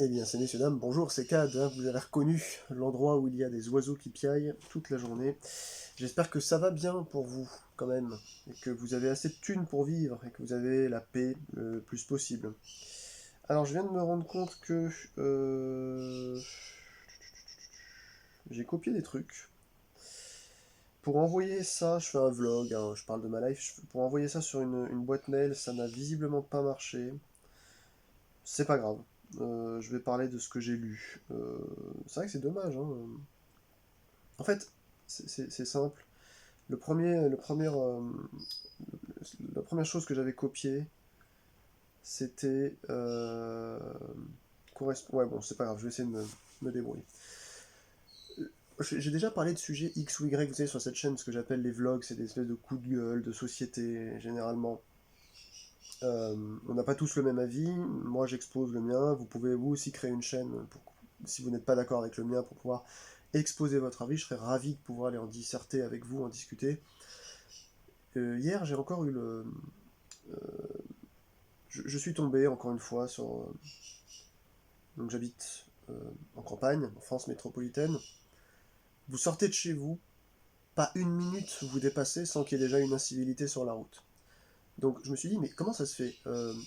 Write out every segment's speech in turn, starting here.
Eh bien, c'est messieurs, dames, bonjour, c'est Cad, hein, vous avez reconnu l'endroit où il y a des oiseaux qui piaillent toute la journée. J'espère que ça va bien pour vous, quand même, et que vous avez assez de thunes pour vivre, et que vous avez la paix le plus possible. Alors, je viens de me rendre compte que j'ai copié des trucs. Pour envoyer ça, je fais un vlog, hein, je parle de ma life, pour envoyer ça sur une boîte mail, ça n'a visiblement pas marché. C'est pas grave. Je vais parler de ce que j'ai lu. C'est vrai que c'est dommage, hein. En fait, c'est simple. La première chose que j'avais copiée, c'était Ouais, bon, c'est pas grave, je vais essayer de me débrouiller. J'ai déjà parlé de sujets X ou Y, vous savez, sur cette chaîne, ce que j'appelle les vlogs, c'est des espèces de coups de gueule, de société, généralement. On n'a pas tous le même avis, moi j'expose le mien, vous pouvez vous aussi créer une chaîne, si vous n'êtes pas d'accord avec le mien, pour pouvoir exposer votre avis, je serais ravi de pouvoir aller en disserter avec vous, en discuter. Hier, j'ai encore eu le. Je suis tombé encore une fois sur. Donc j'habite en campagne, en France métropolitaine. Vous sortez de chez vous, pas une minute vous dépassez sans qu'il y ait déjà une incivilité sur la route. Donc je me suis dit, mais comment ça se fait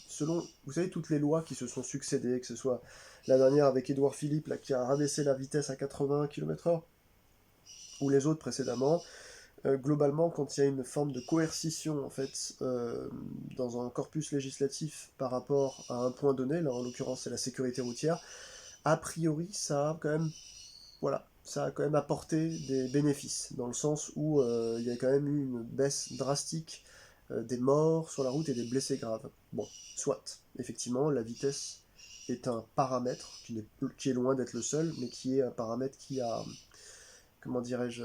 Selon, vous savez, toutes les lois qui se sont succédées, que ce soit la dernière avec Édouard Philippe, là, qui a rabaissé la vitesse à 80 km/h, ou les autres précédemment, globalement, quand il y a une forme de coercition en fait dans un corpus législatif par rapport à un point donné, là en l'occurrence c'est la sécurité routière, a priori ça a quand même, voilà, ça a quand même apporté des bénéfices dans le sens où il y a quand même eu une baisse drastique des morts sur la route et des blessés graves. Bon, soit, effectivement, la vitesse est un paramètre qui est loin d'être le seul, mais qui est un paramètre qui a, comment dirais-je,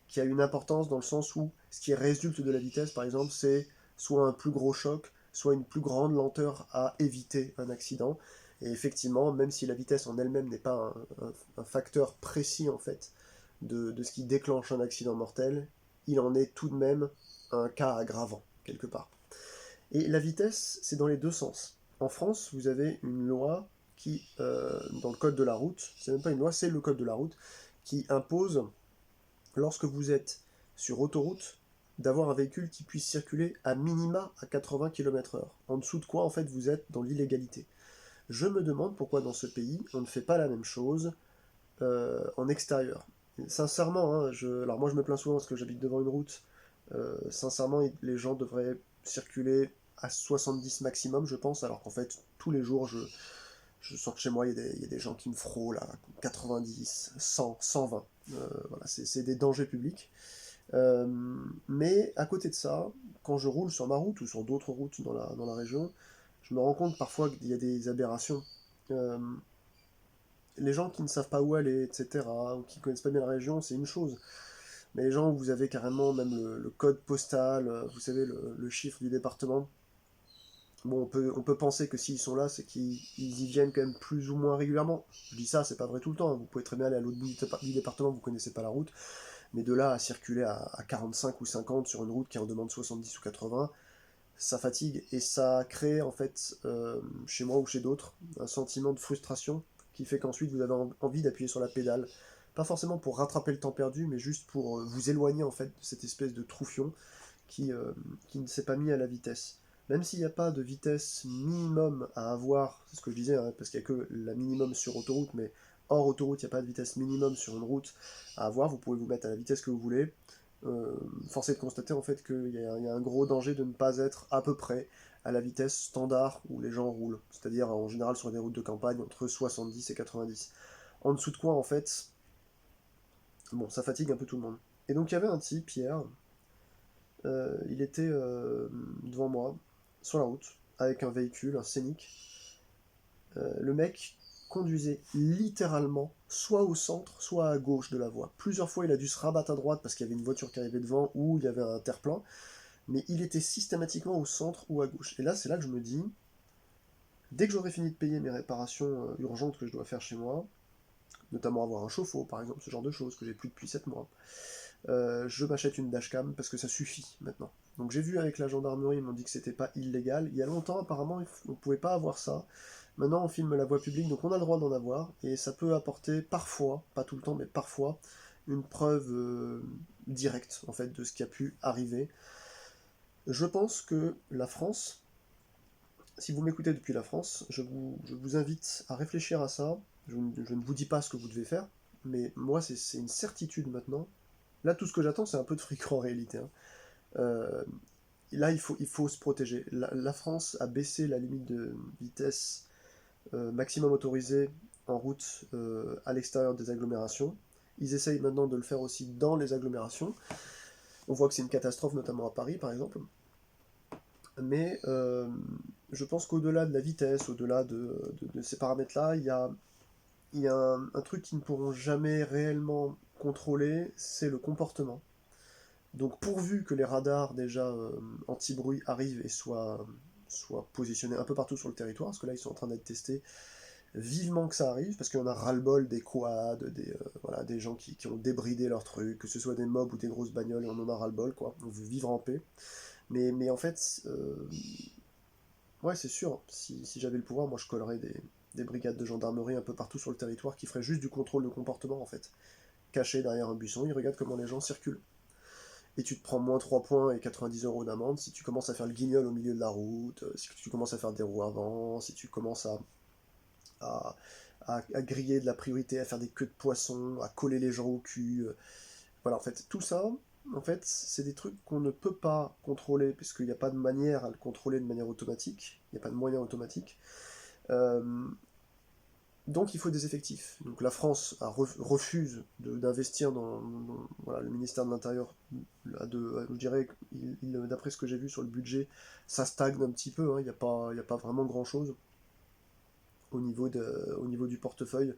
qui a une importance dans le sens où ce qui résulte de la vitesse, par exemple, c'est soit un plus gros choc, soit une plus grande lenteur à éviter un accident. Et effectivement, même si la vitesse en elle-même n'est pas un facteur précis en fait de ce qui déclenche un accident mortel, il en est tout de même un cas aggravant quelque part. Et la vitesse, c'est dans les deux sens. En France, vous avez une loi qui, dans le code de la route, c'est même pas une loi, c'est le code de la route, qui impose lorsque vous êtes sur autoroute, d'avoir un véhicule qui puisse circuler à minima à 80 km/h. En dessous de quoi, en fait, vous êtes dans l'illégalité. Je me demande pourquoi dans ce pays, on ne fait pas la même chose en extérieur. Sincèrement, hein, alors moi je me plains souvent parce que j'habite devant une route. Sincèrement, les gens devraient circuler à 70 maximum, je pense, alors qu'en fait, tous les jours, je sors de chez moi, il y a des gens qui me frôlent à 90, 100, 120. Voilà, c'est des dangers publics. Euh, mais à côté de ça, quand je roule sur ma route ou sur d'autres routes dans la région, je me rends compte parfois qu'il y a des aberrations. Euh, les gens qui ne savent pas où aller, etc., ou qui ne connaissent pas bien la région, c'est une chose. Mais les gens où vous avez carrément même le code postal, vous savez, le chiffre du département, bon, on peut penser que s'ils sont là, c'est qu'ils y viennent quand même plus ou moins régulièrement. Je dis ça, c'est pas vrai tout le temps, hein. Vous pouvez très bien aller à l'autre bout du département, vous connaissez pas la route, mais de là à circuler à 45 ou 50 sur une route qui en demande 70 ou 80, ça fatigue et ça crée en fait, chez moi ou chez d'autres, un sentiment de frustration qui fait qu'ensuite vous avez envie d'appuyer sur la pédale. Pas forcément pour rattraper le temps perdu, mais juste pour vous éloigner en fait de cette espèce de troufion qui, euh, qui ne s'est pas mis à la vitesse. Même s'il n'y a pas de vitesse minimum à avoir, c'est ce que je disais, hein, parce qu'il n'y a que la minimum sur autoroute, mais hors autoroute, il n'y a pas de vitesse minimum sur une route à avoir, vous pouvez vous mettre à la vitesse que vous voulez. Force est de constater en fait qu'il y a un gros danger de ne pas être à peu près à la vitesse standard où les gens roulent, c'est-à-dire en général sur des routes de campagne entre 70 et 90. En dessous de quoi en fait, bon, ça fatigue un peu tout le monde. Et donc il y avait un type, Pierre, il était devant moi, sur la route, avec un véhicule, un Scénic. Le mec conduisait littéralement soit au centre, soit à gauche de la voie. Plusieurs fois, il a dû se rabattre à droite parce qu'il y avait une voiture qui arrivait devant ou il y avait un terre-plein, mais il était systématiquement au centre ou à gauche. Et là, c'est là que je me dis, dès que j'aurai fini de payer mes réparations urgentes que je dois faire chez moi, notamment avoir un chauffe-eau par exemple, ce genre de choses que j'ai plus depuis 7 mois, je m'achète une dashcam parce que ça suffit maintenant. Donc j'ai vu avec la gendarmerie, ils m'ont dit que c'était pas illégal. Il y a longtemps, apparemment, on pouvait pas avoir ça. Maintenant, on filme la voie publique, donc on a le droit d'en avoir, et ça peut apporter parfois, pas tout le temps, mais parfois, une preuve directe, en fait, de ce qui a pu arriver. Je pense que la France, si vous m'écoutez depuis la France, je vous invite à réfléchir à ça. Je ne vous dis pas ce que vous devez faire, mais moi, c'est une certitude maintenant. Là, tout ce que j'attends, c'est un peu de fric en réalité, hein. Euh, Là, il faut se protéger. La France a baissé la limite de vitesse maximum autorisé en route à l'extérieur des agglomérations. Ils essayent maintenant de le faire aussi dans les agglomérations. On voit que c'est une catastrophe, notamment à Paris, par exemple. Mais je pense qu'au-delà de la vitesse, au-delà de ces paramètres-là, il y a un truc qu'ils ne pourront jamais réellement contrôler, c'est le comportement. Donc pourvu que les radars déjà anti-bruit arrivent et soient positionnés un peu partout sur le territoire, parce que là ils sont en train d'être testés, vivement que ça arrive, parce qu'il y en a ras-le-bol des quads, voilà, des gens qui ont débridé leurs trucs, que ce soit des mobs ou des grosses bagnoles, et on en a ras-le-bol, quoi. On veut vivre en paix. Mais en fait, ouais, c'est sûr, si j'avais le pouvoir, moi je collerais des brigades de gendarmerie un peu partout sur le territoire qui feraient juste du contrôle de comportement, en fait. Cachés derrière un buisson, ils regardent comment les gens circulent. Et tu te prends moins 3 points et 90 € d'amende si tu commences à faire le guignol au milieu de la route, si tu commences à faire des roues avant, si tu commences à, à griller de la priorité, à faire des queues de poisson, à coller les gens au cul. Voilà, en fait, tout ça, en fait, c'est des trucs qu'on ne peut pas contrôler, puisqu'il n'y a pas de manière à le contrôler de manière automatique, il n'y a pas de moyen automatique. Euh, donc il faut des effectifs. Donc la France refuse d'investir voilà, le ministère de l'Intérieur. Je dirais, d'après ce que j'ai vu sur le budget, ça stagne un petit peu, hein, il y a pas vraiment grand-chose au niveau du portefeuille.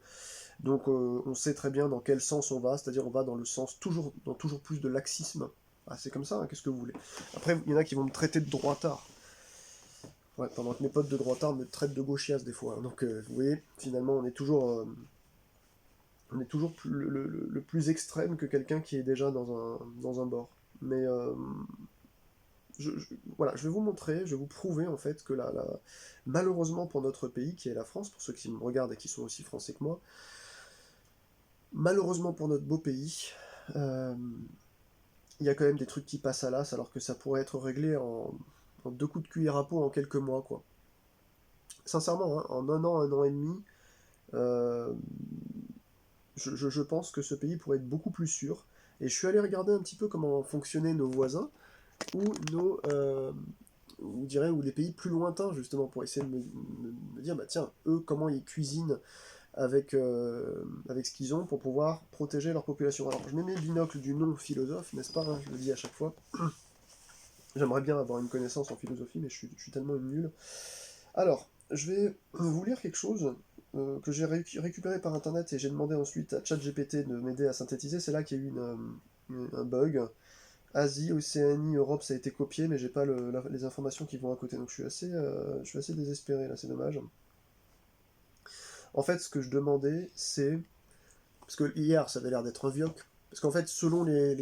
Donc on sait très bien dans quel sens on va, c'est-à-dire on va dans le sens dans toujours plus de laxisme. Ah, c'est comme ça, hein, qu'est-ce que vous voulez. Après, il y en a qui vont me traiter de droitard. Ouais, pendant que mes potes de droitard me traitent de gauchias des fois, hein. Donc vous voyez, finalement on est toujours le plus extrême que quelqu'un qui est déjà dans un bord. Mais voilà, je vais vous montrer, je vais vous prouver en fait que malheureusement pour notre pays, qui est la France, pour ceux qui me regardent et qui sont aussi français que moi, malheureusement pour notre beau pays, euh, il y a quand même des trucs qui passent à l'as alors que ça pourrait être réglé en deux coups de cuillère à peau en quelques mois, quoi. Sincèrement, hein, en un an et demi, euh, je pense que ce pays pourrait être beaucoup plus sûr. Et je suis allé regarder un petit peu comment fonctionnaient nos voisins, ou on dirait, ou les pays plus lointains, justement, pour essayer de me dire, bah tiens, eux, comment ils cuisinent avec ce qu'ils ont pour pouvoir protéger leur population. Alors, je mets mes binocles du non-philosophe, n'est-ce pas, hein, je le dis à chaque fois. J'aimerais bien avoir une connaissance en philosophie, mais je suis tellement nul. Alors, je vais vous lire quelque chose que j'ai récupéré par internet et j'ai demandé ensuite à ChatGPT de m'aider à synthétiser. C'est là qu'il y a eu un bug. Asie, Océanie, Europe, ça a été copié, mais j'ai pas les informations qui vont à côté, donc je suis assez désespéré là, c'est dommage. En fait, ce que je demandais, c'est parce que hier, ça avait l'air d'être un vioc. Parce qu'en fait, selon les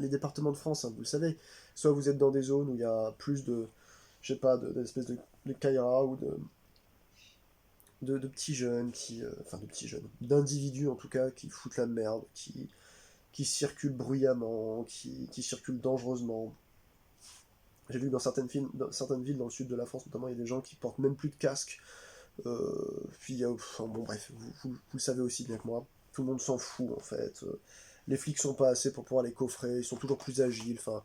départements de France, hein, vous le savez, soit vous êtes dans des zones où il y a plus de, je sais pas, d'espèces de Kaira ou de petits jeunes enfin de petits jeunes, d'individus en tout cas qui foutent la merde, qui circulent bruyamment, qui circulent dangereusement. J'ai vu que dans certaines villes dans le sud de la France notamment, il y a des gens qui portent même plus de casque. Puis il y a, enfin, bon bref, vous le savez aussi bien que moi, tout le monde s'en fout en fait. Les flics sont pas assez pour pouvoir les coffrer, ils sont toujours plus agiles. Enfin,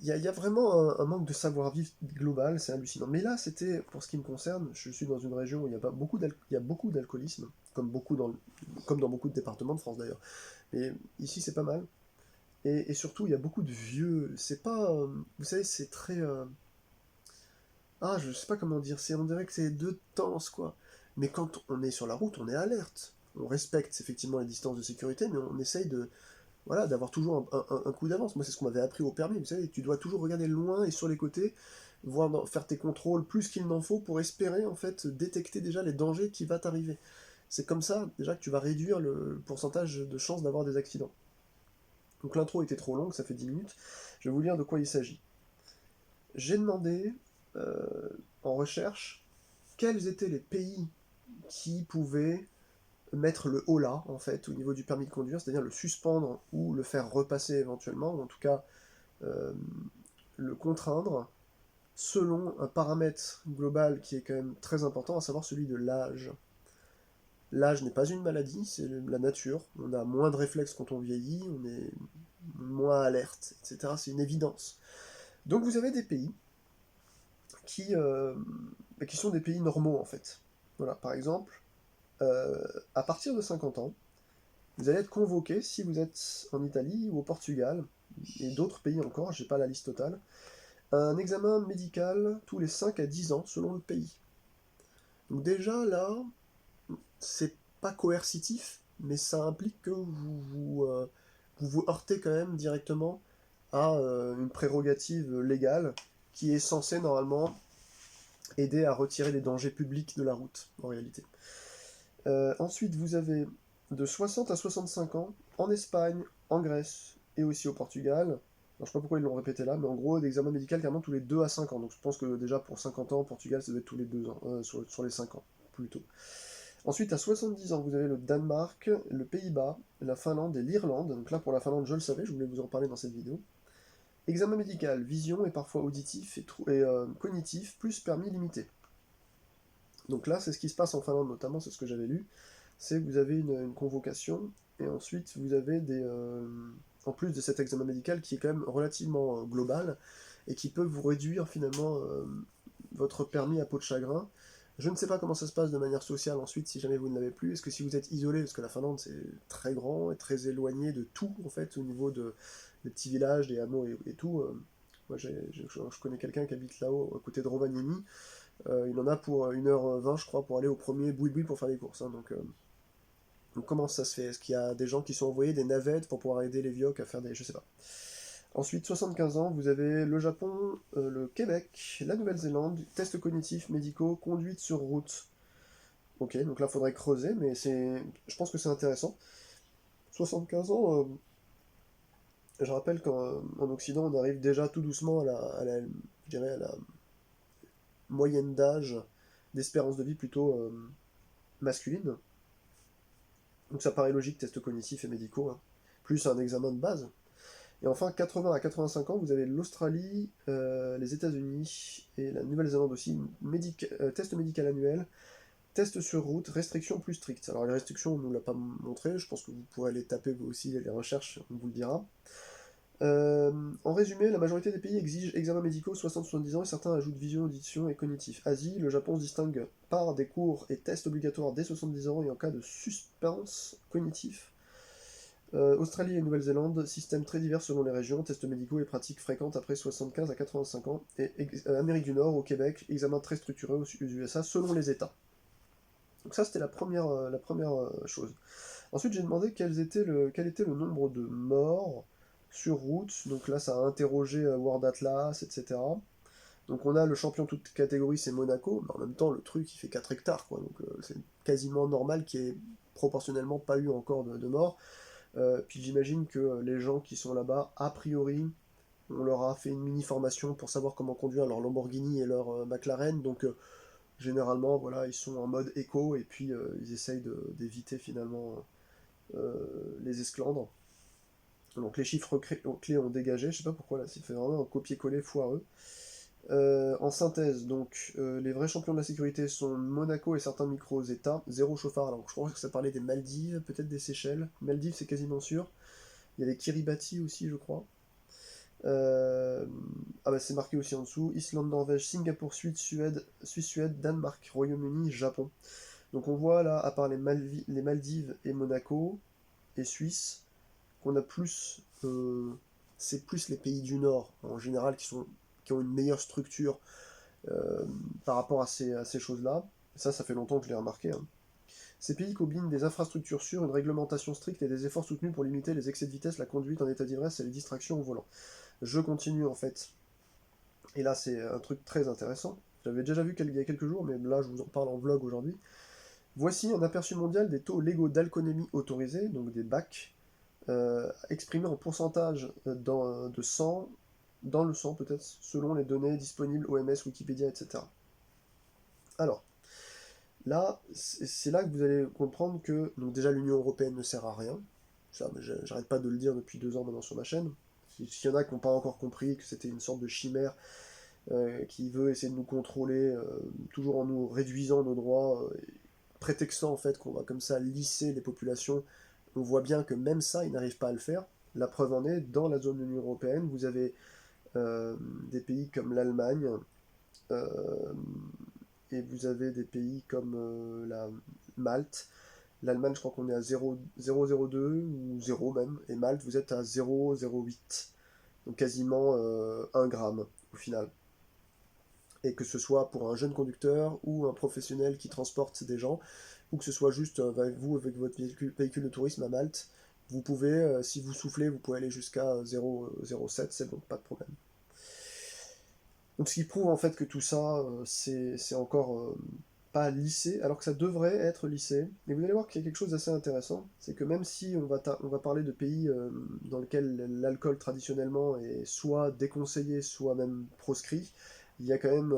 il y a vraiment un manque de savoir-vivre global, c'est hallucinant. Mais là, c'était, pour ce qui me concerne, je suis dans une région où il y a, pas beaucoup il y a beaucoup d'alcoolisme, comme dans beaucoup de départements de France d'ailleurs. Mais ici, c'est pas mal. Et surtout, il y a beaucoup de vieux. C'est pas. Vous savez, c'est très. Ah, je sais pas comment dire. On dirait que c'est deux temps, quoi. Mais quand on est sur la route, on est alerte. On respecte effectivement les distances de sécurité, mais on essaye voilà, d'avoir toujours un coup d'avance. Moi, c'est ce qu'on m'avait appris au permis. Vous savez, tu dois toujours regarder loin et sur les côtés, faire tes contrôles plus qu'il n'en faut pour espérer, en fait, détecter déjà les dangers qui vont t'arriver. C'est comme ça, déjà, que tu vas réduire le pourcentage de chances d'avoir des accidents. Donc l'intro était trop longue, ça fait 10 minutes. Je vais vous lire de quoi il s'agit. J'ai demandé, en recherche, quels étaient les pays qui pouvait mettre le holà, en fait, au niveau du permis de conduire, c'est-à-dire le suspendre ou le faire repasser éventuellement, ou en tout cas euh, le contraindre, selon un paramètre global qui est quand même très important, à savoir celui de l'âge. L'âge n'est pas une maladie, c'est la nature. On a moins de réflexes quand on vieillit, on est moins alerte, etc. C'est une évidence. Donc vous avez des pays qui, euh, qui sont des pays normaux en fait. Voilà, par exemple, euh, à partir de 50 ans, vous allez être convoqué, si vous êtes en Italie ou au Portugal, et d'autres pays encore, j'ai pas la liste totale, à un examen médical tous les 5 à 10 ans selon le pays. Donc déjà là, c'est pas coercitif, mais ça implique que vous heurtez quand même directement à une prérogative légale qui est censée normalement aider à retirer les dangers publics de la route, en réalité. Ensuite, vous avez de 60 à 65 ans en Espagne, en Grèce et aussi au Portugal. Alors, je sais pas pourquoi ils l'ont répété là, mais en gros, d'examen médical carrément tous les 2 à 5 ans. Donc je pense que déjà pour 50 ans, au Portugal, ça doit être tous les 2 ans, sur les 5 ans, plutôt. Ensuite, à 70 ans, vous avez le Danemark, le Pays-Bas, la Finlande et l'Irlande. Donc là, pour la Finlande, je le savais, je voulais vous en parler dans cette vidéo. Examen médical, vision et parfois auditif et cognitif, plus permis limité. Donc là, c'est ce qui se passe en Finlande notamment, c'est ce que j'avais lu. C'est que vous avez une convocation, et ensuite vous avez en plus de cet examen médical qui est quand même relativement global, et qui peut vous réduire finalement votre permis à peau de chagrin. Je ne sais pas comment ça se passe de manière sociale ensuite si jamais vous ne l'avez plus. Est-ce que si vous êtes isolé, parce que la Finlande c'est très grand et très éloigné de tout en fait au niveau des petits villages, des hameaux et tout. Moi je connais quelqu'un qui habite là-haut à côté de Rovaniemi. Il en a pour 1h20 je crois pour aller au premier boui-boui pour faire les courses. Hein, donc comment ça se fait? Est-ce qu'il y a des gens qui sont envoyés, des navettes pour pouvoir aider les vioques à faire des... Je sais pas. Ensuite, 75 ans, vous avez le Japon, le Québec, la Nouvelle-Zélande, tests cognitifs, médicaux, conduite sur route. Ok, donc là, il faudrait creuser, mais je pense que c'est intéressant. 75 ans, je rappelle qu'en Occident, on arrive déjà tout doucement je dirais à la moyenne d'âge, d'espérance de vie plutôt masculine. Donc ça paraît logique, tests cognitifs et médicaux, hein. Plus un examen de base. Et enfin, 80 à 85 ans, vous avez l'Australie, les États-Unis et la Nouvelle-Zélande aussi, test médical annuel, test sur route, restrictions plus strictes. Alors les restrictions, on ne nous l'a pas montré, je pense que vous pourrez aller taper vous aussi les recherches, on vous le dira. En résumé, la majorité des pays exigent examens médicaux 60-70 ans et certains ajoutent vision, audition et cognitif. Asie, le Japon se distingue par des cours et tests obligatoires dès 70 ans et en cas de suspense cognitif. Australie et Nouvelle-Zélande, système très divers selon les régions, tests médicaux et pratiques fréquentes après 75 à 85 ans. Et Amérique du Nord, au Québec, examen très structuré aux USA selon les États. Donc ça, c'était la première chose. Ensuite, j'ai demandé quel était le nombre de morts sur route. Donc là, ça a interrogé World Atlas, etc. Donc on a le champion toute catégorie, c'est Monaco, mais en même temps, le truc, il fait 4 hectares, quoi. Donc c'est quasiment normal qu'il n'y ait proportionnellement pas eu encore de morts. Puis j'imagine que les gens qui sont là-bas, a priori, on leur a fait une mini formation pour savoir comment conduire leur Lamborghini et leur McLaren. Donc généralement, voilà, ils sont en mode éco et puis ils essayent d'éviter finalement les esclandres. Donc les chiffres clés ont dégagé. Je sais pas pourquoi là, c'est fait vraiment un copier-coller foireux. En synthèse, donc les vrais champions de la sécurité sont Monaco et certains micro-États, zéro chauffard. Alors je crois que ça parlait des Maldives, peut-être des Seychelles. Maldives, c'est quasiment sûr. Il y avait Kiribati aussi, je crois. Ah bah c'est marqué aussi en dessous. Islande, Norvège, Singapour, Suisse, Suède, Danemark, Royaume-Uni, Japon. Donc on voit là, à part les Maldives et Monaco et Suisse, qu'on a plus. C'est plus les pays du Nord, en général, qui ont une meilleure structure par rapport à ces choses-là. Ça fait longtemps que je l'ai remarqué, hein. Ces pays combinent des infrastructures sûres, une réglementation stricte et des efforts soutenus pour limiter les excès de vitesse, la conduite en état d'ivresse et les distractions au volant. Je continue en fait. Et là, c'est un truc très intéressant. J'avais déjà vu il y a quelques jours, mais là, je vous en parle en vlog aujourd'hui. Voici un aperçu mondial des taux légaux d'alcoolémie autorisés, donc des BAC, exprimés en pourcentage de sang, dans le sang peut-être, selon les données disponibles OMS, Wikipédia, etc. Alors, Là, c'est là que vous allez comprendre que donc déjà l'Union Européenne ne sert à rien. Ça, mais j'arrête pas de le dire depuis 2 ans maintenant sur ma chaîne. S'il y en a qui n'ont pas encore compris que c'était une sorte de chimère qui veut essayer de nous contrôler, toujours en nous réduisant nos droits, prétextant en fait qu'on va comme ça lisser les populations, on voit bien que même ça, ils n'arrivent pas à le faire. La preuve en est, dans la zone de l'Union Européenne, vous avez euh, des pays comme l'Allemagne, euh, et vous avez des pays comme la Malte. L'Allemagne, je crois qu'on est à 0,002 ou 0 même, et Malte, vous êtes à 0,08. Donc quasiment 1 gramme au final. Et que ce soit pour un jeune conducteur ou un professionnel qui transporte des gens, ou que ce soit juste vous avec votre véhicule de tourisme à Malte, vous pouvez, si vous soufflez, vous pouvez aller jusqu'à 0,07, c'est bon, pas de problème. Donc ce qui prouve en fait que tout ça, c'est encore pas lissé, alors que ça devrait être lissé. Et vous allez voir qu'il y a quelque chose d'assez intéressant, c'est que même si on va parler de pays dans lesquels l'alcool traditionnellement est soit déconseillé, soit même proscrit, il y a quand même,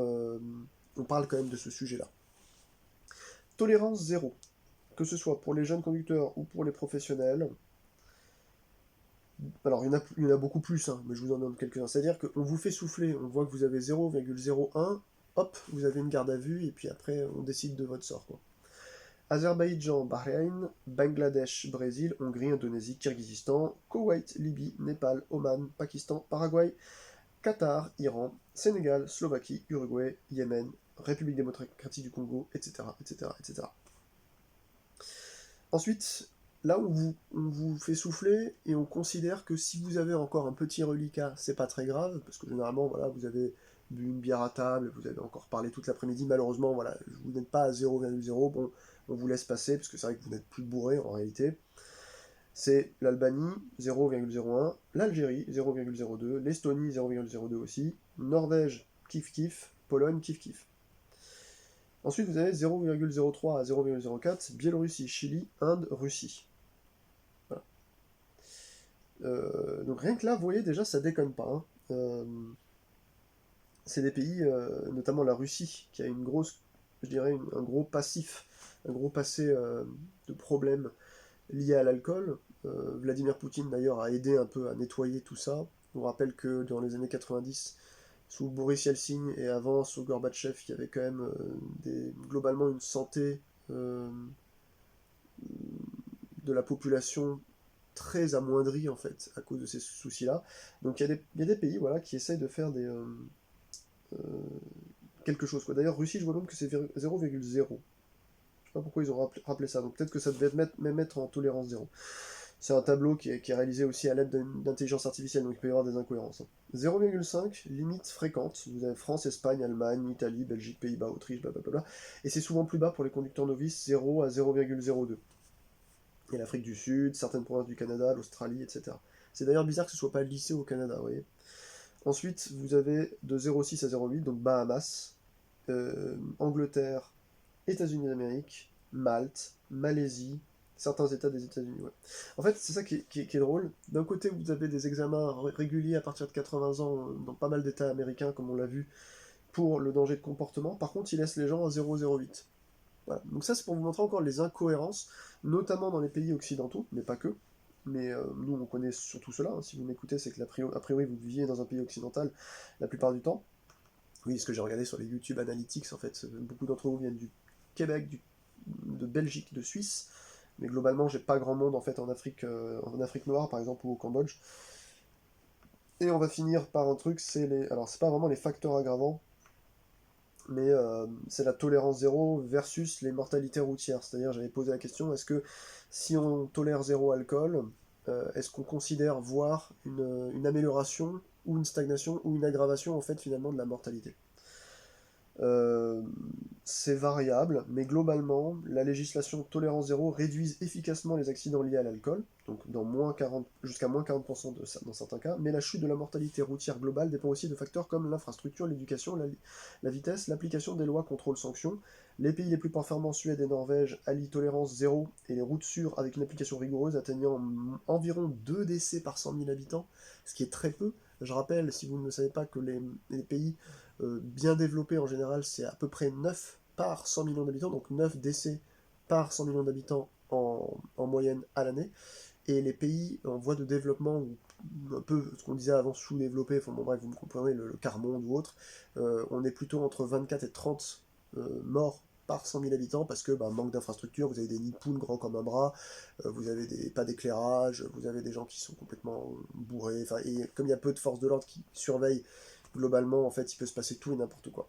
on parle quand même de ce sujet-là. Tolérance zéro, que ce soit pour les jeunes conducteurs ou pour les professionnels. Alors il y en a beaucoup plus, hein, mais je vous en donne quelques-uns. C'est-à-dire qu'on vous fait souffler, on voit que vous avez 0,01, hop, vous avez une garde à vue, et puis après on décide de votre sort, quoi. Azerbaïdjan, Bahreïn, Bangladesh, Brésil, Hongrie, Indonésie, Kirghizistan, Koweït, Libye, Népal, Oman, Pakistan, Paraguay, Qatar, Iran, Sénégal, Slovaquie, Uruguay, Yémen, République démocratique du Congo, etc., etc., etc. Ensuite, là on vous fait souffler et on considère que si vous avez encore un petit reliquat, c'est pas très grave, parce que généralement, voilà, vous avez bu une bière à table, vous avez encore parlé toute l'après-midi, malheureusement, voilà, vous n'êtes pas à 0,0, bon, on vous laisse passer, parce que c'est vrai que vous n'êtes plus bourré en réalité. C'est l'Albanie, 0,01, l'Algérie, 0,02, l'Estonie, 0,02 aussi, Norvège, kiff kiff, Pologne, kiff kiff. Ensuite, vous avez 0,03 à 0,04, Biélorussie, Chili, Inde, Russie. Voilà. Donc rien que là, vous voyez déjà, ça déconne pas, hein. C'est des pays, notamment la Russie, qui a une grosse, je dirais, un gros passif, un gros passé de problèmes liés à l'alcool. Vladimir Poutine d'ailleurs a aidé un peu à nettoyer tout ça. On rappelle que dans les années 90, sous Boris Yeltsin et avant sous Gorbatchev, il y avait quand même globalement une santé euh, de la population très amoindrie en fait à cause de ces soucis-là. Donc il y a des pays voilà, qui essayent de faire euh, quelque chose, quoi. D'ailleurs, Russie, je vois même que c'est 0,0. Je sais pas pourquoi ils ont rappelé ça, donc peut-être que ça devait même être en tolérance zéro. C'est un tableau qui est réalisé aussi à l'aide d'intelligence artificielle, donc il peut y avoir des incohérences. 0,5, limite fréquente. Vous avez France, Espagne, Allemagne, Italie, Belgique, Pays-Bas, Autriche, blablabla. Et c'est souvent plus bas pour les conducteurs novices, 0 à 0,02. Et l'Afrique du Sud, certaines provinces du Canada, l'Australie, etc. C'est d'ailleurs bizarre que ce soit pas lissé au Canada, vous voyez. Ensuite, vous avez de 0,6 à 0,8, donc Bahamas, Angleterre, États-Unis d'Amérique, Malte, Malaisie, certains États des États-Unis. Ouais. En fait, c'est ça qui est drôle. D'un côté, vous avez des examens réguliers à partir de 80 ans dans pas mal d'États américains, comme on l'a vu, pour le danger de comportement. Par contre, ils laissent les gens à 0,08. Voilà. Donc ça, c'est pour vous montrer encore les incohérences, notamment dans les pays occidentaux, mais pas que. Mais nous, on connaît surtout cela, hein. Si vous m'écoutez, c'est que a priori, vous viviez dans un pays occidental la plupart du temps. Oui, ce que j'ai regardé sur les YouTube Analytics, en fait, beaucoup d'entre vous viennent du Québec, de Belgique, de Suisse, mais globalement, j'ai pas grand monde en fait en Afrique noire, par exemple, ou au Cambodge. Et on va finir par un truc, alors c'est pas vraiment les facteurs aggravants, mais c'est la tolérance zéro versus les mortalités routières. C'est-à-dire, j'avais posé la question, est-ce que si on tolère zéro alcool, est-ce qu'on considère voir une amélioration ou une stagnation ou une aggravation en fait finalement de la mortalité? Euh, c'est variable, mais globalement, la législation tolérance zéro réduit efficacement les accidents liés à l'alcool, donc jusqu'à moins 40% dans certains cas, mais la chute de la mortalité routière globale dépend aussi de facteurs comme l'infrastructure, l'éducation, la vitesse, l'application des lois contrôle-sanction. Les pays les plus performants, Suède et Norvège, allient tolérance zéro et les routes sûres avec une application rigoureuse atteignant environ 2 décès par 100 000 habitants, ce qui est très peu. Je rappelle, si vous ne savez pas, que les pays bien développé en général, c'est à peu près 9 par 100 millions d'habitants, donc 9 décès par 100 millions d'habitants en moyenne à l'année. Et les pays en voie de développement, ou un peu ce qu'on disait avant sous-développés, enfin bon bref, vous me comprenez, le quart-monde ou autre, on est plutôt entre 24 et 30 morts par 100 000 habitants, parce que manque d'infrastructures, vous avez des nids de poules grands comme un bras, vous avez pas d'éclairage, vous avez des gens qui sont complètement bourrés, et comme il y a peu de forces de l'ordre qui surveillent, globalement, en fait, il peut se passer tout et n'importe quoi.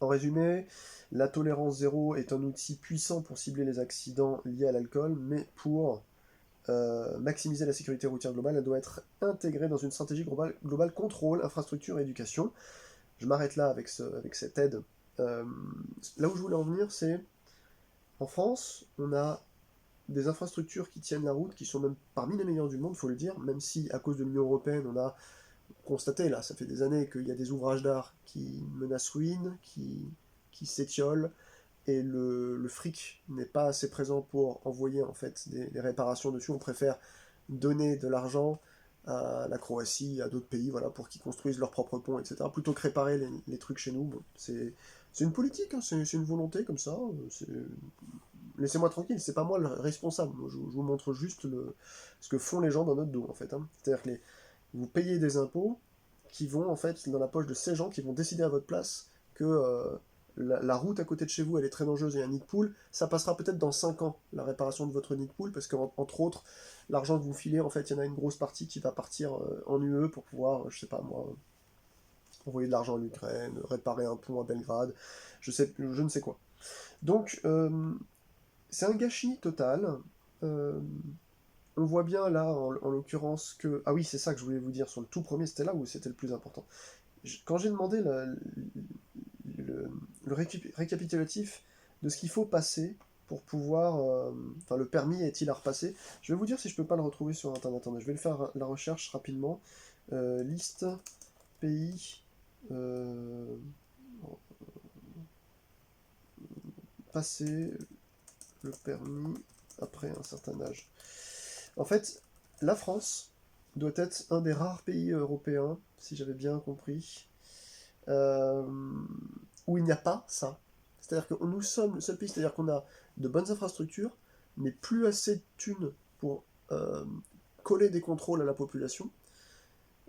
En résumé, la tolérance zéro est un outil puissant pour cibler les accidents liés à l'alcool, mais pour maximiser la sécurité routière globale, elle doit être intégrée dans une stratégie globale contrôle, infrastructure et éducation. Je m'arrête là avec cette aide. Euh, Là où je voulais en venir, c'est en France, on a des infrastructures qui tiennent la route, qui sont même parmi les meilleures du monde, il faut le dire, même si à cause de l'Union Européenne, on a constaté, là, ça fait des années qu'il y a des ouvrages d'art qui menacent ruine, qui s'étiolent, et le fric n'est pas assez présent pour envoyer en fait des réparations dessus. On préfère donner de l'argent à la Croatie, à d'autres pays, voilà, pour qu'ils construisent leurs propres ponts, etc., plutôt que réparer les trucs chez nous. Bon, c'est une politique, hein, c'est une volonté comme ça. Laissez-moi tranquille, c'est pas moi le responsable. Moi, je vous montre juste ce que font les gens dans notre dos, en fait. Hein. C'est-à-dire que vous payez des impôts qui vont, en fait, dans la poche de ces gens qui vont décider à votre place que la route à côté de chez vous, elle est très dangereuse et il y a un nid de poule, ça passera peut-être dans 5 ans, la réparation de votre nid de poule, parce qu'entre autres, l'argent que vous filez, en fait, il y en a une grosse partie qui va partir en UE pour pouvoir, je sais pas moi, envoyer de l'argent à l'Ukraine, réparer un pont à Belgrade, je ne sais quoi. Donc, c'est un gâchis total. Euh, on voit bien là, en l'occurrence, que... Ah oui, c'est ça que je voulais vous dire, sur le tout premier, c'était là où c'était le plus important. Quand j'ai demandé le récapitulatif de ce qu'il faut passer pour pouvoir... Enfin, le permis est-il à repasser? Je vais vous dire si je peux pas le retrouver sur Internet. Attendez, je vais le faire la recherche rapidement. Liste, pays... euh, passer le permis après un certain âge. En fait, la France doit être un des rares pays européens, si j'avais bien compris, euh, où il n'y a pas ça. C'est-à-dire que nous sommes le seul pays, c'est-à-dire qu'on a de bonnes infrastructures, mais plus assez de thunes pour coller des contrôles à la population.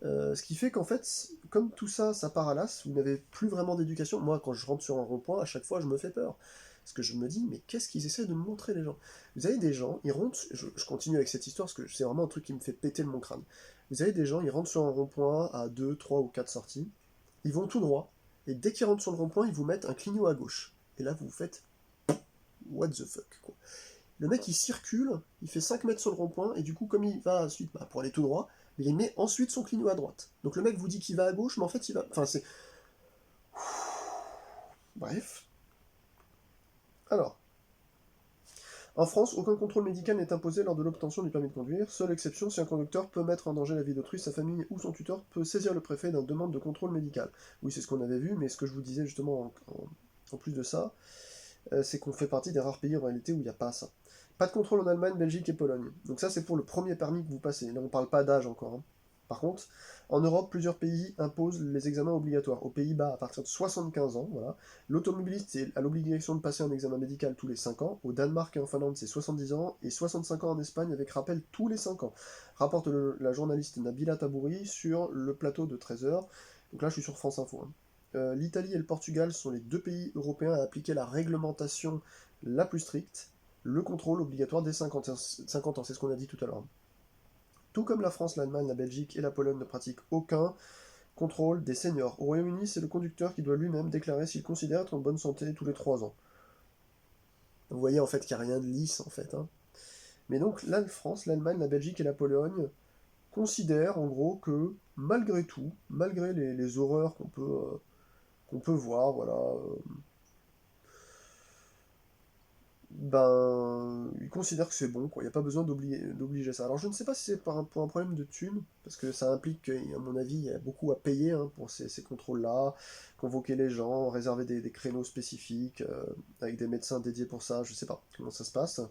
Ce qui fait qu'en fait, comme tout ça, ça part à l'as, vous n'avez plus vraiment d'éducation. Moi, quand je rentre sur un rond-point, à chaque fois, je me fais peur. Parce que je me dis, mais qu'est-ce qu'ils essaient de me montrer, les gens? Vous avez des gens, ils rentrent, je continue avec cette histoire, parce que c'est vraiment un truc qui me fait péter mon crâne. Vous avez des gens, ils rentrent sur un rond-point à 2, 3 ou 4 sorties, ils vont tout droit, et dès qu'ils rentrent sur le rond-point, ils vous mettent un clignot à gauche. Et là, vous vous faites, what the fuck, quoi. Le mec, il circule, il fait 5 mètres sur le rond-point, et du coup, comme il va ensuite pour aller tout droit, il met ensuite son clignot à droite. Donc le mec vous dit qu'il va à gauche, mais en fait, il va... Enfin, c'est... Bref. Alors, en France, aucun contrôle médical n'est imposé lors de l'obtention du permis de conduire. Seule exception si un conducteur peut mettre en danger la vie d'autrui, sa famille ou son tuteur peut saisir le préfet d'une demande de contrôle médical. Oui, c'est ce qu'on avait vu, mais ce que je vous disais justement en plus de ça, c'est qu'on fait partie des rares pays en réalité où il n'y a pas ça. Pas de contrôle en Allemagne, Belgique et Pologne. Donc ça, c'est pour le premier permis que vous passez. Là, on ne parle pas d'âge encore. Hein. Par contre, en Europe, plusieurs pays imposent les examens obligatoires. Aux Pays-Bas, à partir de 75 ans, voilà. L'automobiliste a l'obligation de passer un examen médical tous les 5 ans. Au Danemark et en Finlande, c'est 70 ans. Et 65 ans en Espagne, avec rappel tous les 5 ans. Rapporte la journaliste Nabila Tabouri sur le plateau de 13h. Donc là, je suis sur France Info. Hein. L'Italie et le Portugal sont les deux pays européens à appliquer la réglementation la plus stricte, le contrôle obligatoire dès 50 ans, c'est ce qu'on a dit tout à l'heure. Tout comme la France, l'Allemagne, la Belgique et la Pologne ne pratiquent aucun contrôle des seniors. Au Royaume-Uni, c'est le conducteur qui doit lui-même déclarer s'il considère être en bonne santé tous les 3 ans. Vous voyez en fait qu'il n'y a rien de lisse en fait. Hein. Mais donc la France, l'Allemagne, la Belgique et la Pologne considèrent en gros que malgré tout, malgré les horreurs qu'on peut voir, voilà, ils considèrent que c'est bon, quoi. Il n'y a pas besoin d'obliger ça. Alors je ne sais pas si c'est pour un problème de thunes, parce que ça implique qu'à mon avis, il y a beaucoup à payer hein, pour ces contrôles-là, convoquer les gens, réserver des créneaux spécifiques, avec des médecins dédiés pour ça, je ne sais pas comment ça se passe.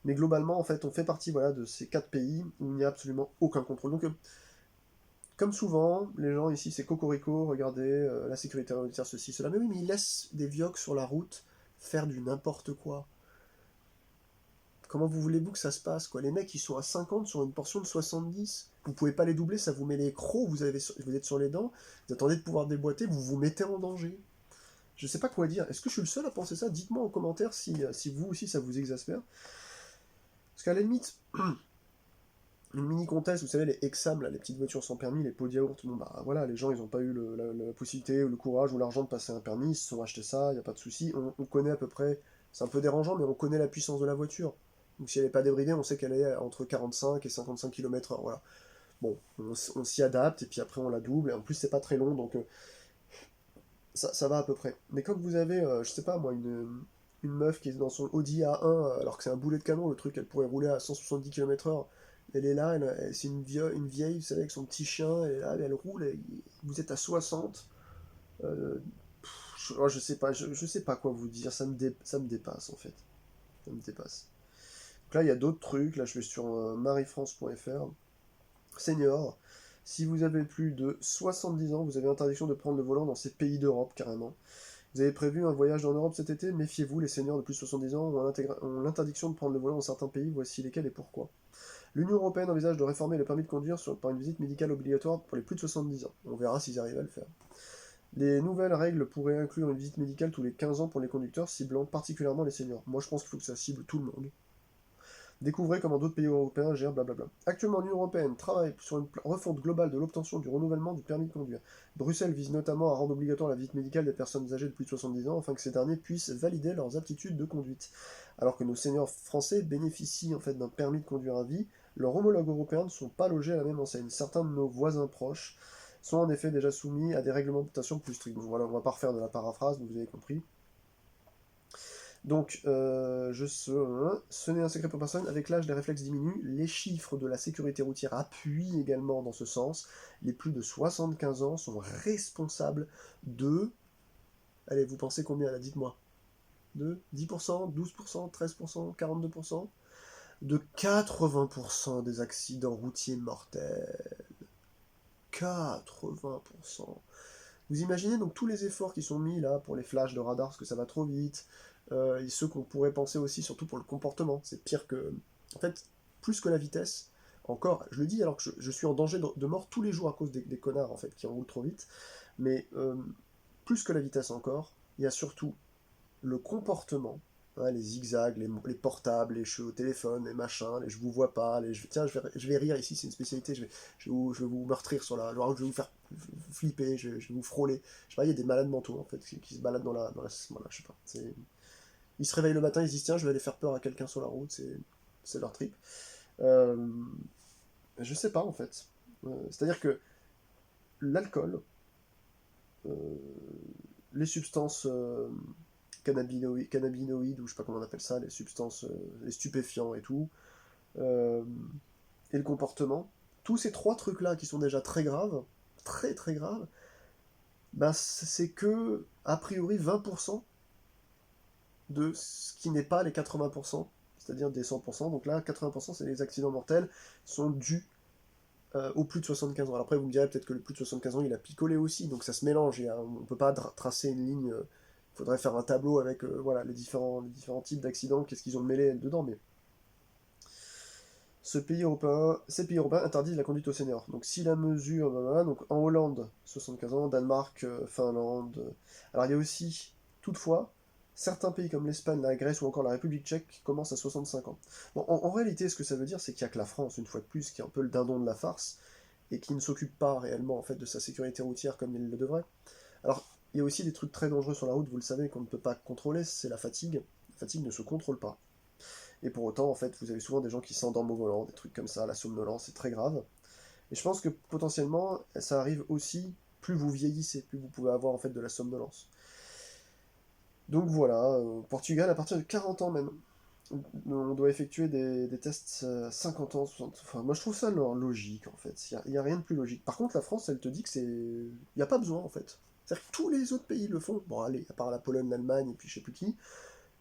Mais globalement, en fait, on fait partie voilà, de ces 4 pays où il n'y a absolument aucun contrôle. Donc Comme souvent, les gens ici, c'est cocorico, regardez, la sécurité routière, ceci, cela. Mais oui, mais ils laissent des vioques sur la route faire du n'importe quoi. Comment vous voulez-vous que ça se passe, quoi? Les mecs, ils sont à 50 sur une portion de 70. Vous pouvez pas les doubler, ça vous met les crocs, vous êtes sur les dents, vous attendez de pouvoir déboîter, vous vous mettez en danger. Je sais pas quoi dire. Est-ce que je suis le seul à penser ça? Dites-moi en commentaire si vous aussi ça vous exaspère. Parce qu'à la limite, une mini comtesse, vous savez, les Exam, là, les petites voitures sans permis, les pots de yaourt, bon bah voilà, les gens ils ont pas eu la possibilité, ou le courage, ou l'argent de passer un permis, ils se sont achetés ça, y a pas de souci. On connaît à peu près, c'est un peu dérangeant, mais on connaît la puissance de la voiture. Donc si elle n'est pas débridée, on sait qu'elle est entre 45 et 55 km/h, voilà. Bon, on s'y adapte, et puis après on la double, et en plus c'est pas très long, donc ça va à peu près. Mais quand vous avez, je sais pas moi, une meuf qui est dans son Audi A1, alors que c'est un boulet de canon, le truc, elle pourrait rouler à 170 km/h, elle est là, c'est une vieille, vous savez, avec son petit chien, elle est là, elle roule, vous êtes à 60. Je sais pas, je sais pas quoi vous dire, ça me dépasse en fait. Ça me dépasse. Donc là, il y a d'autres trucs, là je vais sur mariefrance.fr. Senior, si vous avez plus de 70 ans, vous avez interdiction de prendre le volant dans ces pays d'Europe carrément. Vous avez prévu un voyage en Europe cet été? Méfiez-vous, les seniors de plus de 70 ans ont l'interdiction de prendre le volant dans certains pays, voici lesquels et pourquoi. L'Union Européenne envisage de réformer le permis de conduire par une visite médicale obligatoire pour les plus de 70 ans. On verra s'ils arrivent à le faire. Les nouvelles règles pourraient inclure une visite médicale tous les 15 ans pour les conducteurs, ciblant particulièrement les seniors. Moi je pense qu'il faut que ça cible tout le monde. Découvrez comment d'autres pays européens gèrent blablabla. Actuellement, l'Union Européenne travaille sur une refonte globale de l'obtention du renouvellement du permis de conduire. Bruxelles vise notamment à rendre obligatoire la visite médicale des personnes âgées de plus de 70 ans afin que ces derniers puissent valider leurs aptitudes de conduite. Alors que nos seniors français bénéficient en fait d'un permis de conduire à vie, leurs homologues européens ne sont pas logés à la même enseigne. Certains de nos voisins proches sont en effet déjà soumis à des réglementations plus strictes. Donc voilà, on va pas refaire de la paraphrase, vous avez compris. Donc, ce n'est un secret pour personne, avec l'âge, les réflexes diminuent, les chiffres de la sécurité routière appuient également dans ce sens. Les plus de 75 ans sont responsables de... Allez, vous pensez combien là, dites-moi? De 10%, 12%, 13%, 42%? De 80% des accidents routiers mortels. 80%. Vous imaginez donc tous les efforts qui sont mis là pour les flashs de radar parce que ça va trop vite, et ceux qu'on pourrait penser aussi surtout pour le comportement. C'est pire que... En fait, plus que la vitesse, encore, je le dis alors que je suis en danger de mort tous les jours à cause des connards en fait qui roulent trop vite, mais plus que la vitesse encore, il y a surtout le comportement, hein, les zigzags, les portables, les jeux au téléphone, les machins, les je vous vois pas, tiens, je vais rire ici, c'est une spécialité, je vais vous meurtrir sur la route, je vais vous faire flipper, je vais vous frôler. Je sais pas, il y a des malades mentaux en fait qui se baladent voilà, je sais pas. Ils se réveillent le matin, ils se disent tiens, je vais aller faire peur à quelqu'un sur la route, c'est leur trip. Euh, je sais pas en fait. C'est-à-dire que l'alcool, euh, les substances cannabinoïdes, ou je sais pas comment on appelle ça, les substances, les stupéfiants et tout, euh, et le comportement, tous ces trois trucs-là qui sont déjà très graves, très très graves, ben c'est que, a priori, 20% de ce qui n'est pas les 80%, c'est-à-dire des 100%. Donc là, 80%, c'est les accidents mortels, sont dus au plus de 75 ans. Alors après, vous me direz peut-être que le plus de 75 ans, il a picolé aussi, donc ça se mélange. On ne peut pas tracer une ligne. Il faudrait faire un tableau avec voilà, les différents types d'accidents, qu'est-ce qu'ils ont mêlé dedans. Mais ces pays européens interdisent la conduite aux seniors. Donc si la mesure, voilà, donc en Hollande, 75 ans, Danemark, Finlande. Alors il y a aussi, toutefois, certains pays comme l'Espagne, la Grèce ou encore la République tchèque qui commencent à 65 ans. Bon, en réalité, ce que ça veut dire, c'est qu'il n'y a que la France, une fois de plus, qui est un peu le dindon de la farce, et qui ne s'occupe pas réellement en fait de sa sécurité routière comme il le devrait. Alors, il y a aussi des trucs très dangereux sur la route, vous le savez, qu'on ne peut pas contrôler, c'est la fatigue. La fatigue ne se contrôle pas. Et pour autant, en fait, vous avez souvent des gens qui s'endorment au volant, des trucs comme ça, la somnolence, c'est très grave. Et je pense que potentiellement, ça arrive aussi, plus vous vieillissez, plus vous pouvez avoir en fait de la somnolence. Donc voilà, au Portugal, à partir de 40 ans même, on doit effectuer des tests 50 ans, 60. Enfin, moi je trouve ça logique en fait. Il n'y a rien de plus logique. Par contre, la France, elle te dit que c'est. Il n'y a pas besoin en fait. C'est-à-dire que tous les autres pays le font. Bon, allez, à part la Pologne, l'Allemagne et puis je sais plus qui.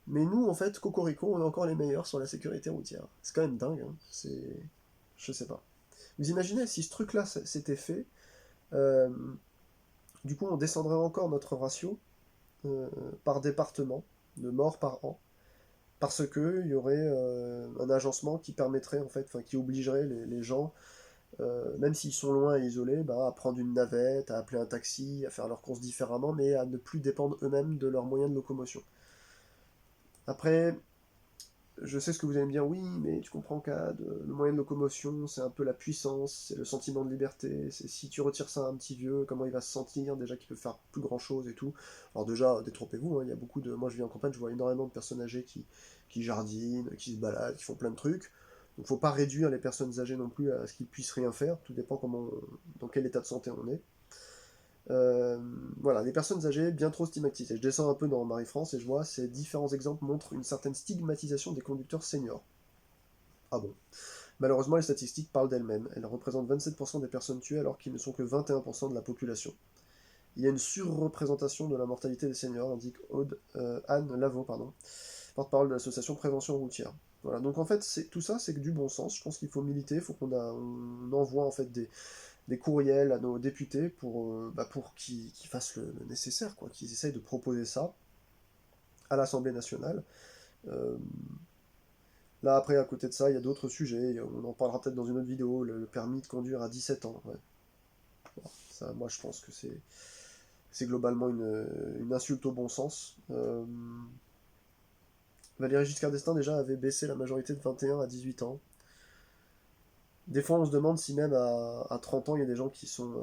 Mais nous, en fait, Cocorico, on est encore les meilleurs sur la sécurité routière. C'est quand même dingue, hein. C'est. Je sais pas. Vous imaginez si ce truc-là s'était fait, Euh, du coup, on descendrait encore notre ratio euh, par département de morts par an, parce que il y aurait un agencement qui permettrait, en fait, enfin, qui obligerait les gens, même s'ils sont loin et isolés, bah, à prendre une navette, à appeler un taxi, à faire leurs courses différemment, mais à ne plus dépendre eux-mêmes de leurs moyens de locomotion. Après, je sais ce que vous allez me dire, oui, mais tu comprends qu'Ad, le moyen de locomotion, c'est un peu la puissance, c'est le sentiment de liberté, c'est si tu retires ça à un petit vieux, comment il va se sentir, déjà qu'il peut faire plus grand chose et tout. Alors déjà, détrompez-vous, hein, il y a beaucoup de... Moi je vis en campagne, je vois énormément de personnes âgées qui jardinent, qui se baladent, qui font plein de trucs. Donc faut pas réduire les personnes âgées non plus à ce qu'ils puissent rien faire, tout dépend dans quel état de santé on est. Euh, voilà, les personnes âgées bien trop stigmatisées. Je descends un peu dans Marie-France et je vois ces différents exemples montrent une certaine stigmatisation des conducteurs seniors. Ah bon. Malheureusement, les statistiques parlent d'elles-mêmes. Elles représentent 27% des personnes tuées alors qu'ils ne sont que 21% de la population. Il y a une surreprésentation de la mortalité des seniors, indique Anne Lavaux, porte-parole de l'association Prévention Routière. Voilà, donc en fait, tout ça, c'est que du bon sens. Je pense qu'il faut militer, il faut on envoie en fait des courriels à nos députés pour qu'ils fassent le nécessaire, quoi, qu'ils essayent de proposer ça à l'Assemblée nationale. Euh, Là, après, à côté de ça, il y a d'autres sujets. On en parlera peut-être dans une autre vidéo. Le permis de conduire à 17 ans. Ouais. Bon, ça, moi, je pense que c'est globalement une insulte au bon sens. Valéry Giscard d'Estaing, déjà, avait baissé la majorité de 21 à 18 ans. Des fois, on se demande si même à 30 ans, il y a des gens qui sont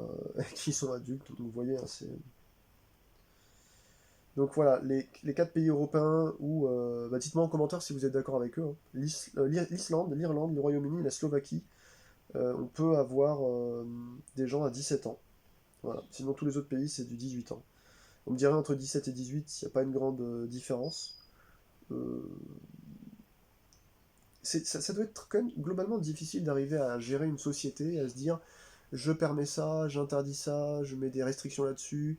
adultes. Donc, vous voyez, hein, c'est... Donc voilà, les 4 pays européens où... bah, dites-moi en commentaire si vous êtes d'accord avec eux. Hein. L'Islande, l'Irlande, le Royaume-Uni, la Slovaquie. On peut avoir des gens à 17 ans. Voilà. Sinon, tous les autres pays, c'est du 18 ans. On me dirait entre 17 et 18, il n'y a pas une grande différence. Euh, ça doit être quand même globalement difficile d'arriver à gérer une société, à se dire je permets ça, j'interdis ça, je mets des restrictions là-dessus,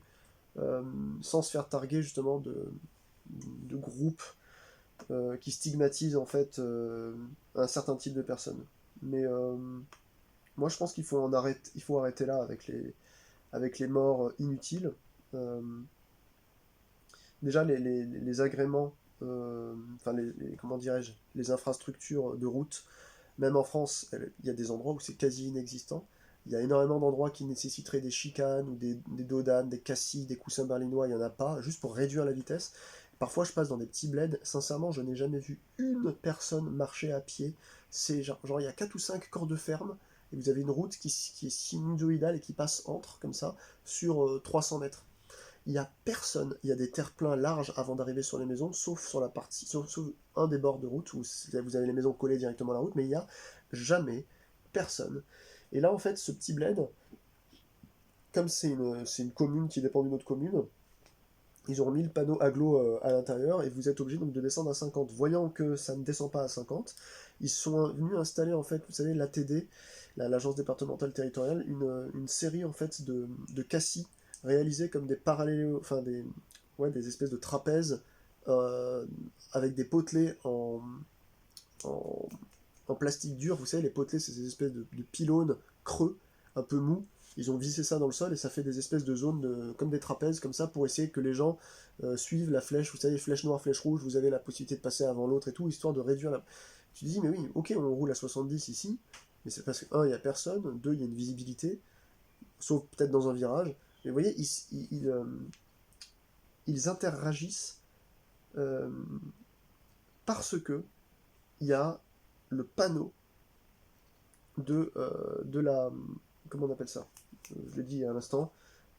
euh, sans se faire targuer justement de groupes qui stigmatisent en fait un certain type de personnes. Mais moi je pense il faut arrêter là avec les morts inutiles. Euh, Déjà, les agréments, enfin, comment dirais-je, les infrastructures de route, même en France, il y a des endroits où c'est quasi inexistant. Il y a énormément d'endroits qui nécessiteraient des chicanes ou des dodanes, des cassis, des coussins berlinois, il n'y en a pas, juste pour réduire la vitesse. Parfois, je passe dans des petits bleds, sincèrement, je n'ai jamais vu une personne marcher à pied. C'est genre il y a 4 ou 5 corps de ferme, et vous avez une route qui est sinusoïdale et qui passe entre, comme ça, sur 300 mètres. Il n'y a personne, il y a des terre-pleins larges avant d'arriver sur les maisons, sauf sur la partie, sauf un des bords de route où vous avez les maisons collées directement à la route, mais il n'y a jamais personne. Et là, en fait, ce petit bled, comme c'est une commune qui dépend d'une autre commune, ils ont mis le panneau agglo à l'intérieur et vous êtes obligé donc de descendre à 50. Voyant que ça ne descend pas à 50, ils sont venus installer en fait, vous savez, l'ATD, l'agence départementale territoriale, une série en fait de cassis réalisés comme des parallèles, enfin des espèces de trapèzes euh, avec des potelets en, en plastique dur. Vous savez, les potelets, c'est ces espèces de pylônes creux, un peu mous. Ils ont vissé ça dans le sol et ça fait des espèces de zones comme des trapèzes, comme ça, pour essayer que les gens suivent la flèche. Vous savez, flèche noire, flèche rouge, vous avez la possibilité de passer avant l'autre et tout, histoire de réduire la. Tu te dis, mais oui, ok, on roule à 70 ici, mais c'est parce que, un, il n'y a personne, deux, il y a une visibilité, sauf peut-être dans un virage. Mais vous voyez, ils interagissent euh, parce que il y a le panneau de la. Comment on appelle ça? Je l'ai dit à l'instant,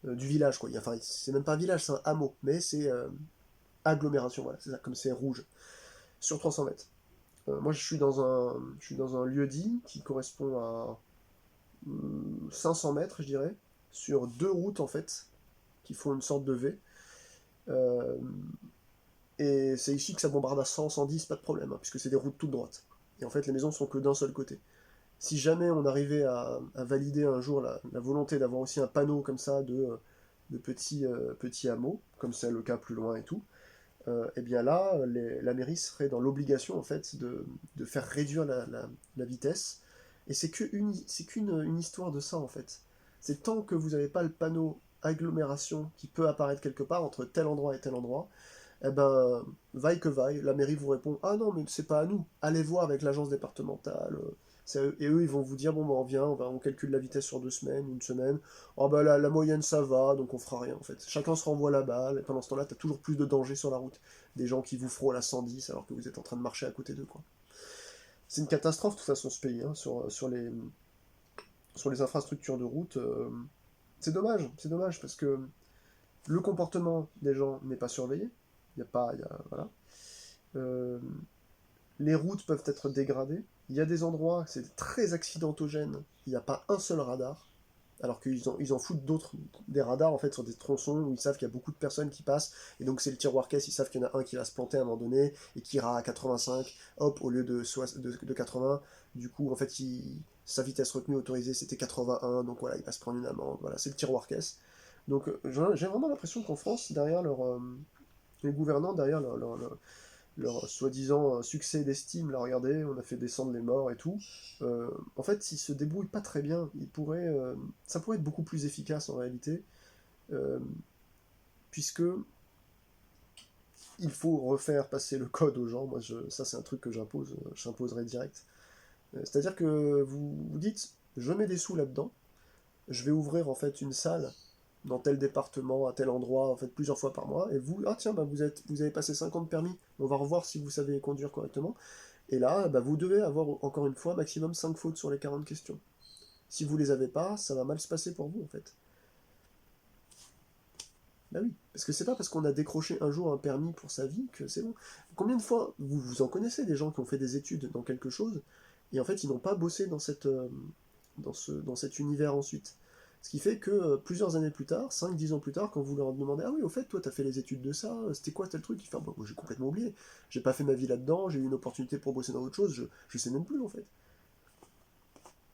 du village, quoi. Enfin, c'est même pas un village, c'est un hameau, mais c'est agglomération, voilà, c'est ça, comme c'est rouge, sur 300 mètres. Moi, je suis dans un lieu-dit qui correspond à 500 mètres, je dirais, sur deux routes, en fait, qui font une sorte de V. Euh, et c'est ici que ça bombarde à 100, 110, pas de problème, hein, puisque c'est des routes toutes droites. Et en fait, les maisons sont que d'un seul côté. Si jamais on arrivait à valider un jour la volonté d'avoir aussi un panneau comme ça de petits hameaux, comme c'est le cas plus loin et tout, et bien là, la mairie serait dans l'obligation en fait de faire réduire la vitesse. Et c'est qu'une une histoire de ça en fait. C'est tant que vous n'avez pas le panneau agglomération qui peut apparaître quelque part entre tel endroit et tel endroit, eh ben, vaille que vaille, la mairie vous répond: ah non, mais c'est pas à nous, allez voir avec l'agence départementale. Et eux, ils vont vous dire: bon, bah, on vient, on calcule la vitesse sur 2 semaines, une semaine. Oh, bah, la moyenne, ça va, donc on fera rien, en fait. Chacun se renvoie la balle, et pendant ce temps-là, t'as toujours plus de danger sur la route. Des gens qui vous frôlent à 110 alors que vous êtes en train de marcher à côté d'eux, quoi. C'est une catastrophe, de toute façon, ce pays, hein, sur les infrastructures de route. C'est dommage, parce que le comportement des gens n'est pas surveillé. Il y a pas, il y a, voilà. Euh, les routes peuvent être dégradées. Il y a des endroits, c'est très accidentogène, il n'y a pas un seul radar, alors qu'ils en foutent d'autres, des radars en fait sur des tronçons où ils savent qu'il y a beaucoup de personnes qui passent, et donc c'est le tiroir caisse, ils savent qu'il y en a un qui va se planter à un moment donné, et qui ira à 85, hop, au lieu de 80, du coup en fait sa vitesse retenue autorisée c'était 81, donc voilà, il va se prendre une amende, voilà, c'est le tiroir caisse. Donc j'ai vraiment l'impression qu'en France, derrière les gouvernants, derrière leur soi-disant succès d'estime, là regardez, on a fait descendre les morts et tout, en fait s'ils se débrouillent pas très bien, ça pourrait être beaucoup plus efficace en réalité, euh, puisque il faut refaire passer le code aux gens. Moi ça c'est un truc que j'imposerai direct. C'est-à-dire que vous dites: je mets des sous là-dedans, je vais ouvrir en fait une salle dans tel département, à tel endroit, en fait plusieurs fois par mois, et vous, ah tiens, bah, vous avez passé 50 permis, on va revoir si vous savez conduire correctement. Et là, bah, vous devez avoir encore une fois maximum 5 fautes sur les 40 questions. Si vous les avez pas, ça va mal se passer pour vous en fait. Bah oui, parce que c'est pas parce qu'on a décroché un jour un permis pour sa vie que c'est bon. Combien de fois vous en connaissez des gens qui ont fait des études dans quelque chose et en fait ils n'ont pas bossé dans cet univers ensuite. Ce qui fait que plusieurs années plus tard, 5-10 ans plus tard, quand vous leur demandez: ah oui, au fait, toi, t'as fait les études de ça, c'était quoi tel truc? Il fait: ah, bah, moi, j'ai complètement oublié, j'ai pas fait ma vie là-dedans, j'ai eu une opportunité pour bosser dans autre chose, je sais même plus en fait.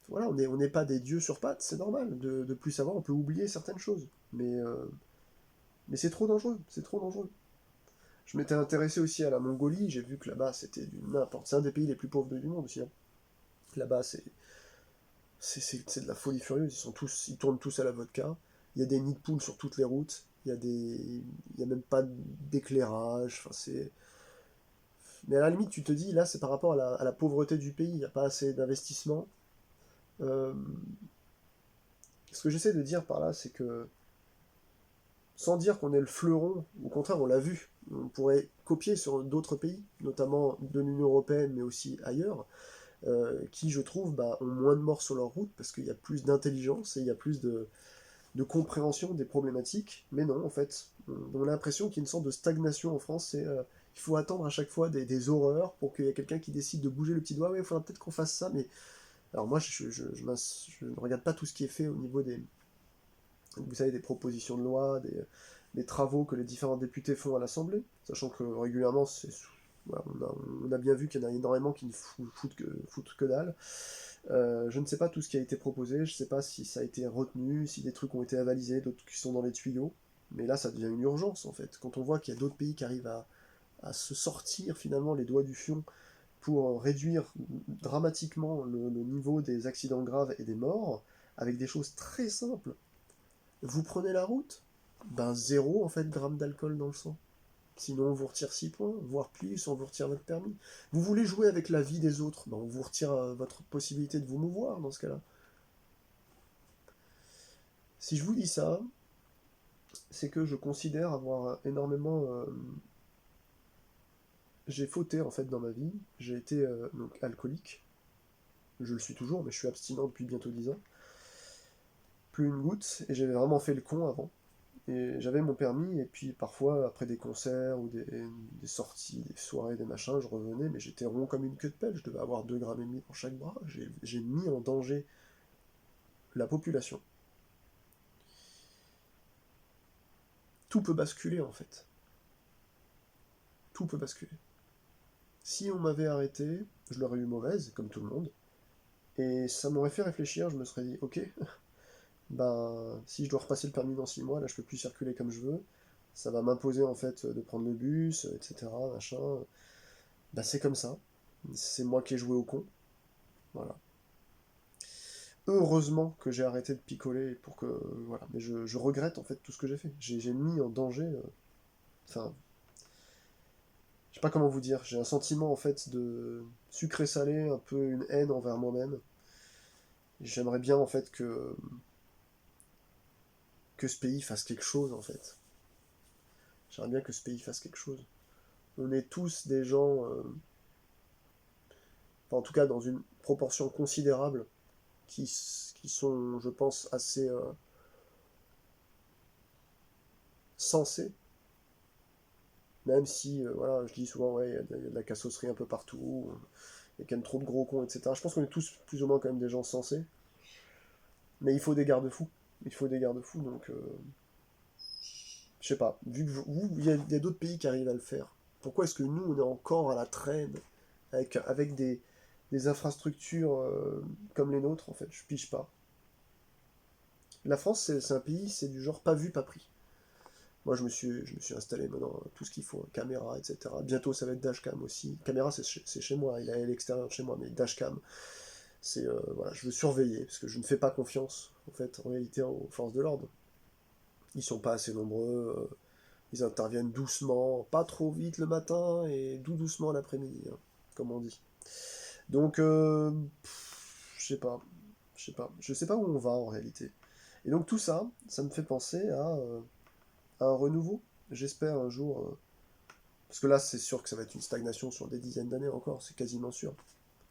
Voilà, on n'est pas des dieux sur pattes, c'est normal, de plus savoir, on peut oublier certaines choses. Mais c'est trop dangereux, c'est trop dangereux. Je m'étais intéressé aussi à la Mongolie, j'ai vu que là-bas c'était du n'importe. C'est un des pays les plus pauvres du monde aussi, hein. Là-bas c'est de la folie furieuse, ils tournent tous à la vodka. Il y a des nids de poules sur toutes les routes, il y a même pas d'éclairage. Enfin, mais à la limite, tu te dis, là, c'est par rapport à la pauvreté du pays, il n'y a pas assez d'investissement. Euh, Ce que j'essaie de dire par là, c'est que sans dire qu'on est le fleuron, au contraire, on l'a vu, on pourrait copier sur d'autres pays, notamment de l'Union Européenne, mais aussi ailleurs, qui, je trouve, bah, ont moins de morts sur leur route parce qu'il y a plus d'intelligence et il y a plus de compréhension des problématiques. Mais non, en fait, on a l'impression qu'il y a une sorte de stagnation en France. Il faut attendre à chaque fois des horreurs pour qu'il y ait quelqu'un qui décide de bouger le petit doigt. Ouais, il faudra peut-être qu'on fasse ça, mais alors moi, je ne regarde pas tout ce qui est fait au niveau vous savez, des propositions de loi, des travaux que les différents députés font à l'Assemblée, sachant que régulièrement, voilà, on a bien vu qu'il y en a énormément qui ne foutent que dalle. Je ne sais pas tout ce qui a été proposé, je ne sais pas si ça a été retenu, si des trucs ont été avalisés, d'autres qui sont dans les tuyaux, mais là ça devient une urgence en fait. Quand on voit qu'il y a d'autres pays qui arrivent à se sortir finalement les doigts du fion pour réduire dramatiquement le niveau des accidents graves et des morts, avec des choses très simples. Vous prenez la route, ben zéro en fait gramme d'alcool dans le sang. Sinon on vous retire 6 points, voire plus, on vous retire votre permis. Vous voulez jouer avec la vie des autres, ben on vous retire votre possibilité de vous mouvoir dans ce cas-là. Si je vous dis ça, c'est que je considère avoir énormément... j'ai fauté en fait dans ma vie, j'ai été donc alcoolique, je le suis toujours, mais je suis abstinent depuis bientôt 10 ans. Plus une goutte, et j'avais vraiment fait le con avant. Et j'avais mon permis, et puis parfois, après des concerts ou des sorties, des soirées, des machins, je revenais, mais j'étais rond comme une queue de pelle, je devais avoir 2,5 grammes dans chaque bras. J'ai mis en danger la population. Tout peut basculer en fait. Tout peut basculer. Si on m'avait arrêté, je l'aurais eu mauvaise, comme tout le monde, et ça m'aurait fait réfléchir, je me serais dit: ok, ben si je dois repasser le permis dans 6 mois, là je peux plus circuler comme je veux, ça va m'imposer en fait de prendre le bus, etc. Machin. Bah c'est comme ça. C'est moi qui ai joué au con. Voilà. heureusement que j'ai arrêté de picoler pour que... Voilà, mais je regrette en fait tout ce que j'ai fait. J'ai mis en danger... Enfin, je sais pas comment vous dire, j'ai un sentiment en fait de sucré-salé, un peu une haine envers moi-même. J'aimerais bien en fait que ce pays fasse quelque chose en fait. J'aimerais bien que ce pays fasse quelque chose. On est tous des gens, enfin, en tout cas dans une proportion considérable, qui sont, je pense, assez sensés, même si, voilà, je dis souvent, ouais, il y a de la cassosserie un peu partout, il y a quand même trop de gros cons, etc. Je pense qu'on est tous plus ou moins quand même des gens sensés, mais il faut des garde-fous. Il faut des garde-fous, donc je sais pas. Vu que il y a d'autres pays qui arrivent à le faire. Pourquoi est-ce que nous, on est encore à la traîne avec des infrastructures comme les nôtres, en fait? Je pige pas. La France, c'est un pays, c'est du genre pas vu, pas pris. Moi, je me suis installé maintenant tout ce qu'il faut, caméra, etc. Bientôt, ça va être dashcam aussi. Caméra, c'est chez moi, il est à l'extérieur de chez moi, mais dashcam, c'est voilà, je veux surveiller parce que je ne fais pas confiance, en fait, en réalité, aux forces de l'ordre. Ils sont pas assez nombreux, ils interviennent doucement, pas trop vite le matin et doucement l'après-midi, hein, comme on dit. Donc, je sais pas, je sais pas où on va en réalité. Et donc tout ça, ça me fait penser à un renouveau. J'espère un jour, parce que là c'est sûr que ça va être une stagnation sur des dizaines d'années encore, c'est quasiment sûr.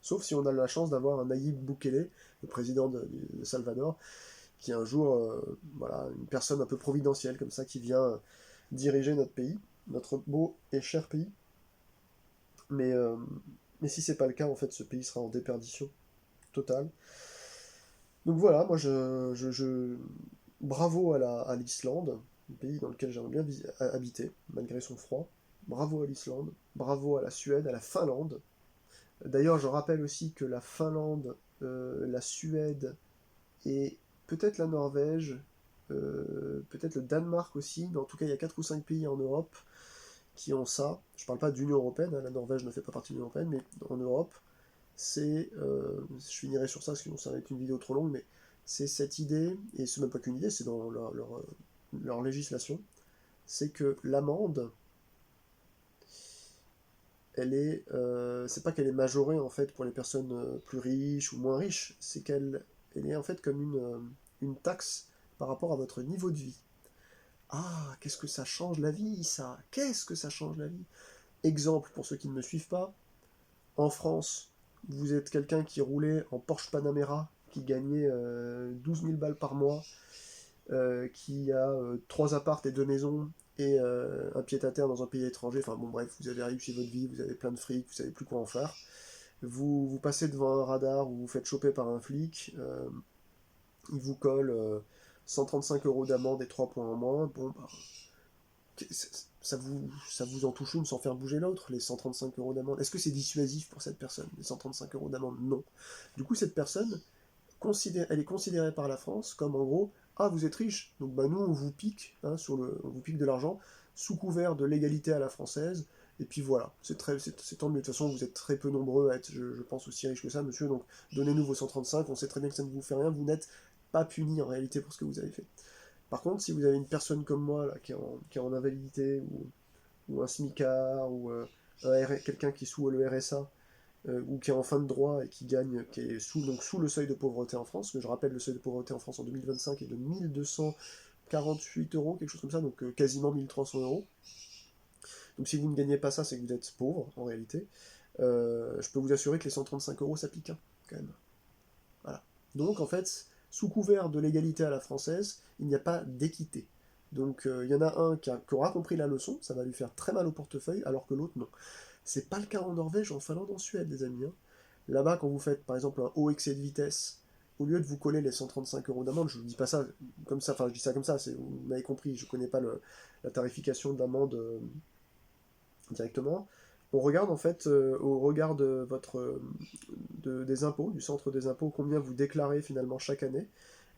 Sauf si on a la chance d'avoir un Nayib Bukele, le président de Salvador, qui est un jour, voilà, une personne un peu providentielle comme ça, qui vient diriger notre pays, notre beau et cher pays. Mais, euh, mais si c'est pas le cas, en fait, ce pays sera en déperdition totale. Donc voilà, moi bravo à l'Islande, un pays dans lequel j'aimerais bien habiter, malgré son froid. Bravo à l'Islande, bravo à la Suède, à la Finlande. D'ailleurs, je rappelle aussi que la Finlande, la Suède et peut-être la Norvège, peut-être le Danemark aussi, mais en tout cas il y a 4 ou 5 pays en Europe qui ont ça. Je parle pas d'Union Européenne, hein, la Norvège ne fait pas partie de l'Union Européenne, mais en Europe, je finirai sur ça, sinon ça va être une vidéo trop longue, mais c'est cette idée, et c'est même pas qu'une idée, c'est dans leur législation, c'est que l'amende, c'est pas qu'elle est majorée en fait pour les personnes plus riches ou moins riches, c'est elle est en fait comme une taxe par rapport à votre niveau de vie. Ah, qu'est-ce que ça change la vie, ça? Qu'est-ce que ça change la vie? Exemple pour ceux qui ne me suivent pas, en France, vous êtes quelqu'un qui roulait en Porsche Panamera, qui gagnait 12 000 balles par mois, qui a 3 appartes et 2 maisons, et un pied-à-terre dans un pays étranger. Enfin bon, bref, vous avez réussi votre vie, vous avez plein de fric, vous savez plus quoi en faire. Vous passez devant un radar ou vous faites choper par un flic, il vous colle 135 euros d'amende et 3 points en moins. Bon, bah, ça vous en touche une sans faire bouger l'autre, les 135 euros d'amende. Est-ce que c'est dissuasif pour cette personne, les 135 euros d'amende? Non. Du coup, cette personne, elle est considérée par la France comme en gros, ah, vous êtes riche, donc bah, nous, on vous pique, hein, on vous pique de l'argent, sous couvert de l'égalité à la française, et puis voilà, c'est tant mieux. De toute façon, vous êtes très peu nombreux à être, je pense, aussi riches que ça, monsieur, donc donnez-nous vos 135, on sait très bien que ça ne vous fait rien, vous n'êtes pas puni en réalité pour ce que vous avez fait. Par contre, si vous avez une personne comme moi, là, qui est en invalidité, ou un smicard, ou quelqu'un qui est sous le RSA, ou qui est en fin de droit et qui gagne, qui est donc sous le seuil de pauvreté en France, que je rappelle, le seuil de pauvreté en France en 2025 est de 1248 euros, quelque chose comme ça, donc quasiment 1300 euros. Donc si vous ne gagnez pas ça, c'est que vous êtes pauvre, en réalité. Je peux vous assurer que les 135 euros, ça pique, hein, quand même. Voilà. Donc en fait, sous couvert de l'égalité à la française, il n'y a pas d'équité. Donc il y en a un qui aura compris la leçon, ça va lui faire très mal au portefeuille, alors que l'autre non. C'est pas le cas en Norvège, en Finlande, en Suède, les amis, hein. Là-bas, quand vous faites par exemple un haut excès de vitesse, au lieu de vous coller les 135 euros d'amende, je ne vous dis pas ça comme ça, enfin je dis ça comme ça, vous m'avez compris, je ne connais pas la tarification d'amende directement. On regarde en fait au regard de des impôts, du centre des impôts, combien vous déclarez finalement chaque année,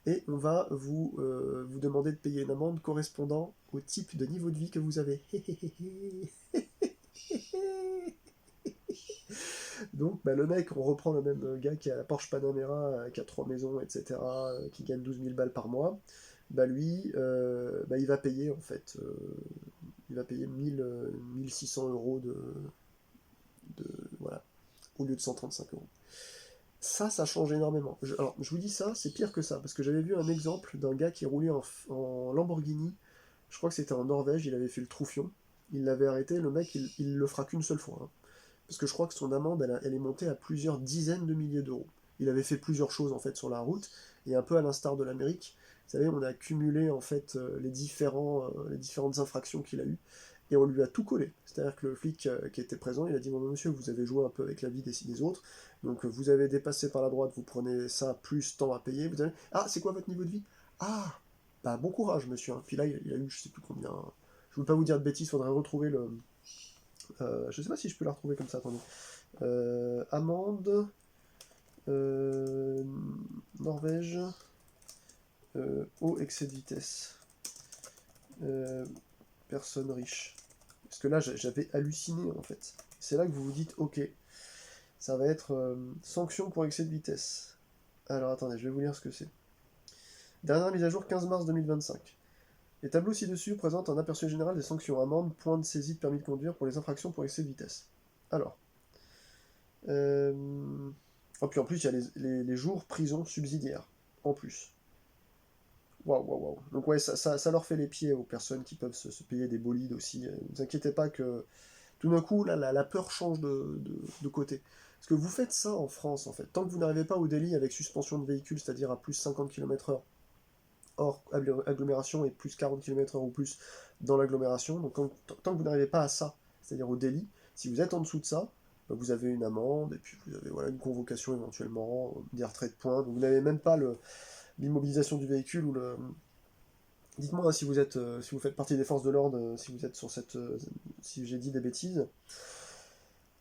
et on va vous demander de payer une amende correspondant au type de niveau de vie que vous avez. Donc le mec, on reprend le même gars qui a la Porsche Panamera, qui a 3 maisons, etc., qui gagne 12 000 balles par mois, lui, il va payer en fait, il va payer 1600 euros de, voilà, au lieu de 135 euros. Ça change énormément. Alors, je vous dis ça, c'est pire que ça, parce que j'avais vu un exemple d'un gars qui roulait en Lamborghini, je crois que c'était en Norvège, il avait fait le Troufion, il l'avait arrêté, le mec, il le fera qu'une seule fois, hein. Parce que je crois que son amende, elle est montée à plusieurs dizaines de milliers d'euros. Il avait fait plusieurs choses, en fait, sur la route, et un peu à l'instar de l'Amérique, vous savez, on a cumulé, en fait, les différentes infractions qu'il a eues, et on lui a tout collé. C'est-à-dire que le flic qui était présent, il a dit: bon, monsieur, vous avez joué un peu avec la vie des autres, donc vous avez dépassé par la droite, vous prenez ça, plus temps à payer, vous avez... Ah, c'est quoi votre niveau de vie? Ah, bon courage, monsieur, hein. Puis là, il a eu, je sais plus combien... Je ne veux pas vous dire de bêtises, il faudrait retrouver le... je sais pas si je peux la retrouver comme ça, attendez. Amende... Norvège... haut excès de vitesse. Personne riche. Parce que là, j'avais halluciné, en fait. C'est là que vous vous dites, ok, ça va être sanction pour excès de vitesse. Alors attendez, je vais vous lire ce que c'est. Dernière mise à jour 15 mars 2025. Les tableaux ci-dessus présentent un aperçu général des sanctions, amendes, points de saisie de permis de conduire pour les infractions pour excès de vitesse. Alors. Oh, puis en plus, il y a les jours prison subsidiaire. En plus. Waouh, waouh, waouh. Donc ouais, ça leur fait les pieds aux personnes qui peuvent se payer des bolides aussi. Ne vous inquiétez pas que tout d'un coup, là, la peur change de côté. Parce que vous faites ça en France, en fait. Tant que vous n'arrivez pas au délit avec suspension de véhicule, c'est-à-dire à plus 50 km/h hors agglomération et plus 40 km/h ou plus dans l'agglomération, donc tant que vous n'arrivez pas à ça, c'est-à-dire au délit, si vous êtes en dessous de ça, vous avez une amende, et puis vous avez une convocation éventuellement, des retraits de points, donc vous n'avez même pas l'immobilisation du véhicule ou le... Dites-moi hein, si vous faites partie des forces de l'ordre, si vous êtes sur cette... si j'ai dit des bêtises.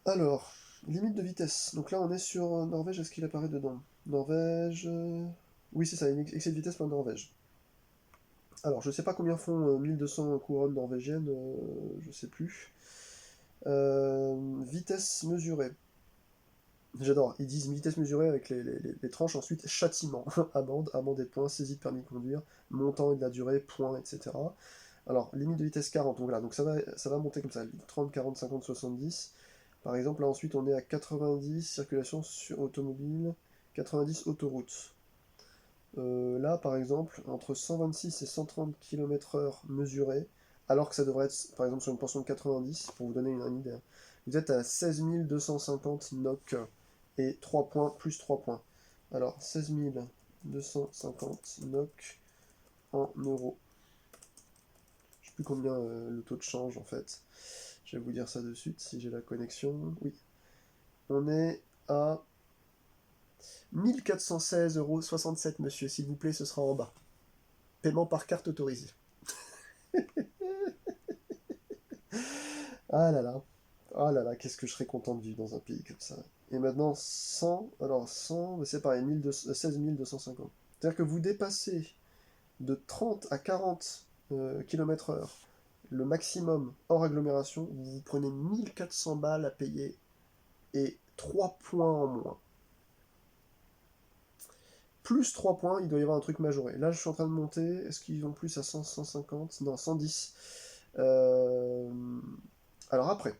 Alors, limite de vitesse. Donc là, on est sur Norvège, est-ce qu'il apparaît dedans? Norvège... Oui, c'est ça, excès de vitesse pour Norvège. Alors, je sais pas combien font 1200 couronnes norvégiennes, je sais plus. Vitesse mesurée. J'adore, ils disent vitesse mesurée avec les tranches, ensuite châtiment, amende et points, saisie de permis de conduire, montant et de la durée, points, etc. Alors, limite de vitesse 40, donc voilà, donc ça va monter comme ça, 30, 40, 50, 70. Par exemple, là ensuite on est à 90, circulation sur automobile, 90 autoroute. Là, par exemple, entre 126 et 130 km/h mesurés, alors que ça devrait être, par exemple, sur une portion de 90, pour vous donner une idée, vous êtes à 16 250 NOC et 3 points plus 3 points. Alors, 16 250 NOC en euros. Je sais plus combien le taux de change en fait. Je vais vous dire ça de suite si j'ai la connexion. Oui. On est à 1416,67 €, monsieur, s'il vous plaît, ce sera en bas. Paiement par carte autorisé. Ah là là. Ah là là, qu'est-ce que je serais content de vivre dans un pays comme ça. Et maintenant, 100, alors 100, c'est pareil, 16 250. C'est-à-dire que vous dépassez de 30 à 40 km/h le maximum hors agglomération, vous prenez 1400 balles à payer et 3 points en moins. Plus 3 points, il doit y avoir un truc majoré. Là, je suis en train de monter. Est-ce qu'ils vont plus à 100, 150? Non, 110. Euh... Alors après,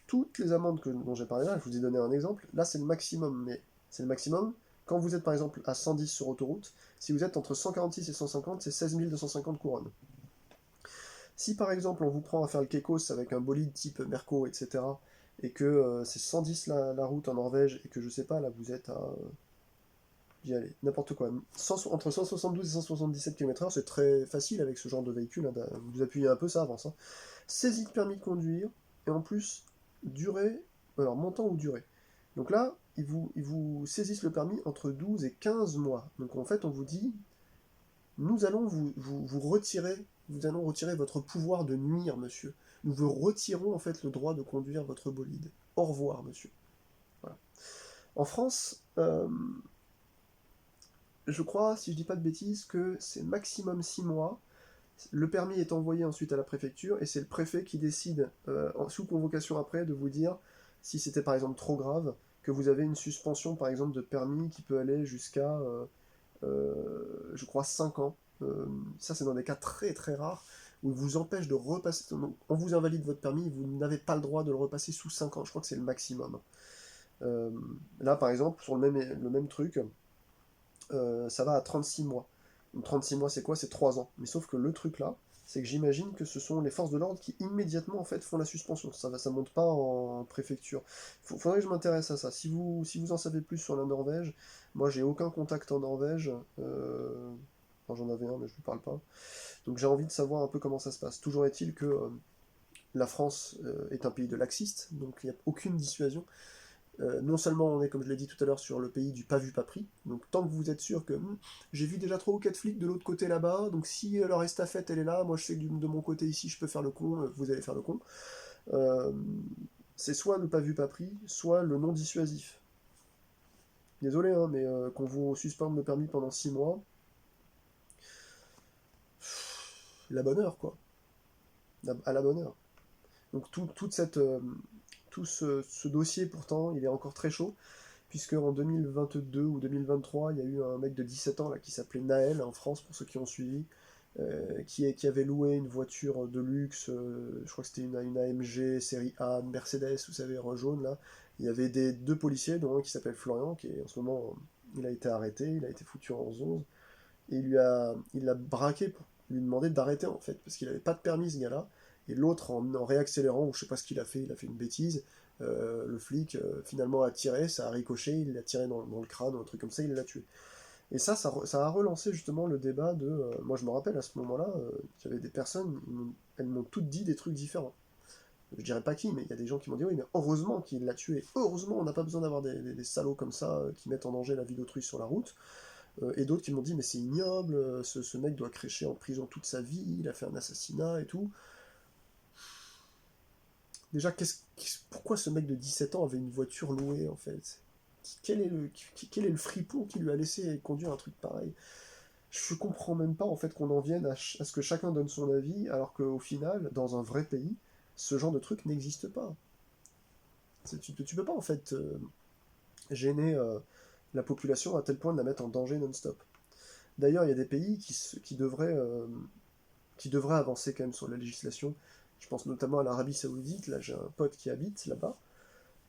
toutes les amendes dont j'ai parlé là, je vous ai donné un exemple. Là, c'est le maximum. Mais c'est le maximum. Quand vous êtes par exemple à 110 sur autoroute, si vous êtes entre 146 et 150, c'est 16 250 couronnes. Si par exemple on vous prend à faire le Kekos avec un bolide type Merco, etc., et que c'est 110 la route en Norvège, et que je sais pas, là vous êtes à j'y allais, n'importe quoi. Entre 172 et 177 km/h, c'est très facile avec ce genre de véhicule, hein, vous appuyez un peu, ça avance. Hein. Saisie de permis de conduire, et en plus, durée, alors montant ou durée. Donc là, ils vous saisissent le permis entre 12 et 15 mois. Donc en fait, on vous dit, nous allons vous retirer, nous allons retirer votre pouvoir de nuire, monsieur. Nous vous retirons en fait le droit de conduire votre bolide. Au revoir, monsieur. Voilà. En France, je crois, si je dis pas de bêtises, que c'est maximum 6 mois. Le permis est envoyé ensuite à la préfecture et c'est le préfet qui décide, sous convocation après, de vous dire si c'était par exemple trop grave, que vous avez une suspension par exemple de permis qui peut aller jusqu'à, je crois, 5 ans. Ça, c'est dans des cas très très rares où il vous empêche de repasser. Donc, on vous invalide votre permis, vous n'avez pas le droit de le repasser sous 5 ans. Je crois que c'est le maximum. Euh, Là, par exemple, sur le même truc, ça va à 36 mois. Donc 36 mois, c'est quoi? C'est 3 ans. Mais sauf que le truc là, c'est que j'imagine que ce sont les forces de l'ordre qui immédiatement en fait font la suspension. Ça monte pas en préfecture. Faudrait que je m'intéresse à ça. Si vous en savez plus sur la Norvège, moi j'ai aucun contact en Norvège. Enfin, j'en avais un, mais je ne vous parle pas. Donc j'ai envie de savoir un peu comment ça se passe. Toujours est-il que la France est un pays de laxistes, donc il n'y a aucune dissuasion. Non seulement on est, comme je l'ai dit tout à l'heure, sur le pays du pas vu pas pris, donc tant que vous êtes sûr que j'ai vu déjà 3 ou 4 flics de l'autre côté là-bas, donc si leur estafette elle est là, moi je sais que de mon côté ici je peux faire le con, vous allez faire le con. Euh, c'est soit le pas vu pas pris, soit le non dissuasif. Désolé, hein, mais qu'on vous suspende le permis pendant 6 mois, la bonne heure quoi, à la bonne heure. Donc tout ce dossier pourtant il est encore très chaud, puisque en 2022 ou 2023, il y a eu un mec de 17 ans là, qui s'appelait Naël en France, pour ceux qui ont suivi, qui avait loué une voiture de luxe, je crois que c'était une AMG série A, une Mercedes, vous savez, en jaune là. Il y avait deux policiers, dont un qui s'appelle Florian, qui est en ce moment, il a été arrêté, il a été foutu en 11, et il l'a braqué pour lui demander d'arrêter en fait, parce qu'il avait pas de permis ce gars-là, et l'autre en réaccélérant, ou je sais pas ce qu'il a fait, il a fait une bêtise, le flic finalement a tiré, ça a ricoché, il l'a tiré dans le crâne ou un truc comme ça, il l'a tué. Et ça a relancé justement le débat de... moi je me rappelle à ce moment-là, qu'il y avait des personnes, elles m'ont toutes dit des trucs différents. Je dirais pas qui, mais il y a des gens qui m'ont dit oui, mais heureusement qu'il l'a tué, heureusement on n'a pas besoin d'avoir des salauds comme ça qui mettent en danger la vie d'autrui sur la route. Et d'autres qui m'ont dit mais c'est ignoble, ce mec doit crécher en prison toute sa vie, il a fait un assassinat et tout. Déjà, pourquoi ce mec de 17 ans avait une voiture louée en fait? Quel est le fripon qui lui a laissé conduire un truc pareil? Je comprends même pas en fait qu'on en vienne à ce que chacun donne son avis, alors qu'au final, dans un vrai pays, ce genre de truc n'existe pas. Tu peux pas en fait gêner la population à tel point de la mettre en danger non-stop. D'ailleurs, il y a des pays qui devraient avancer quand même sur la législation. Je pense notamment à l'Arabie Saoudite. Là, j'ai un pote qui habite là-bas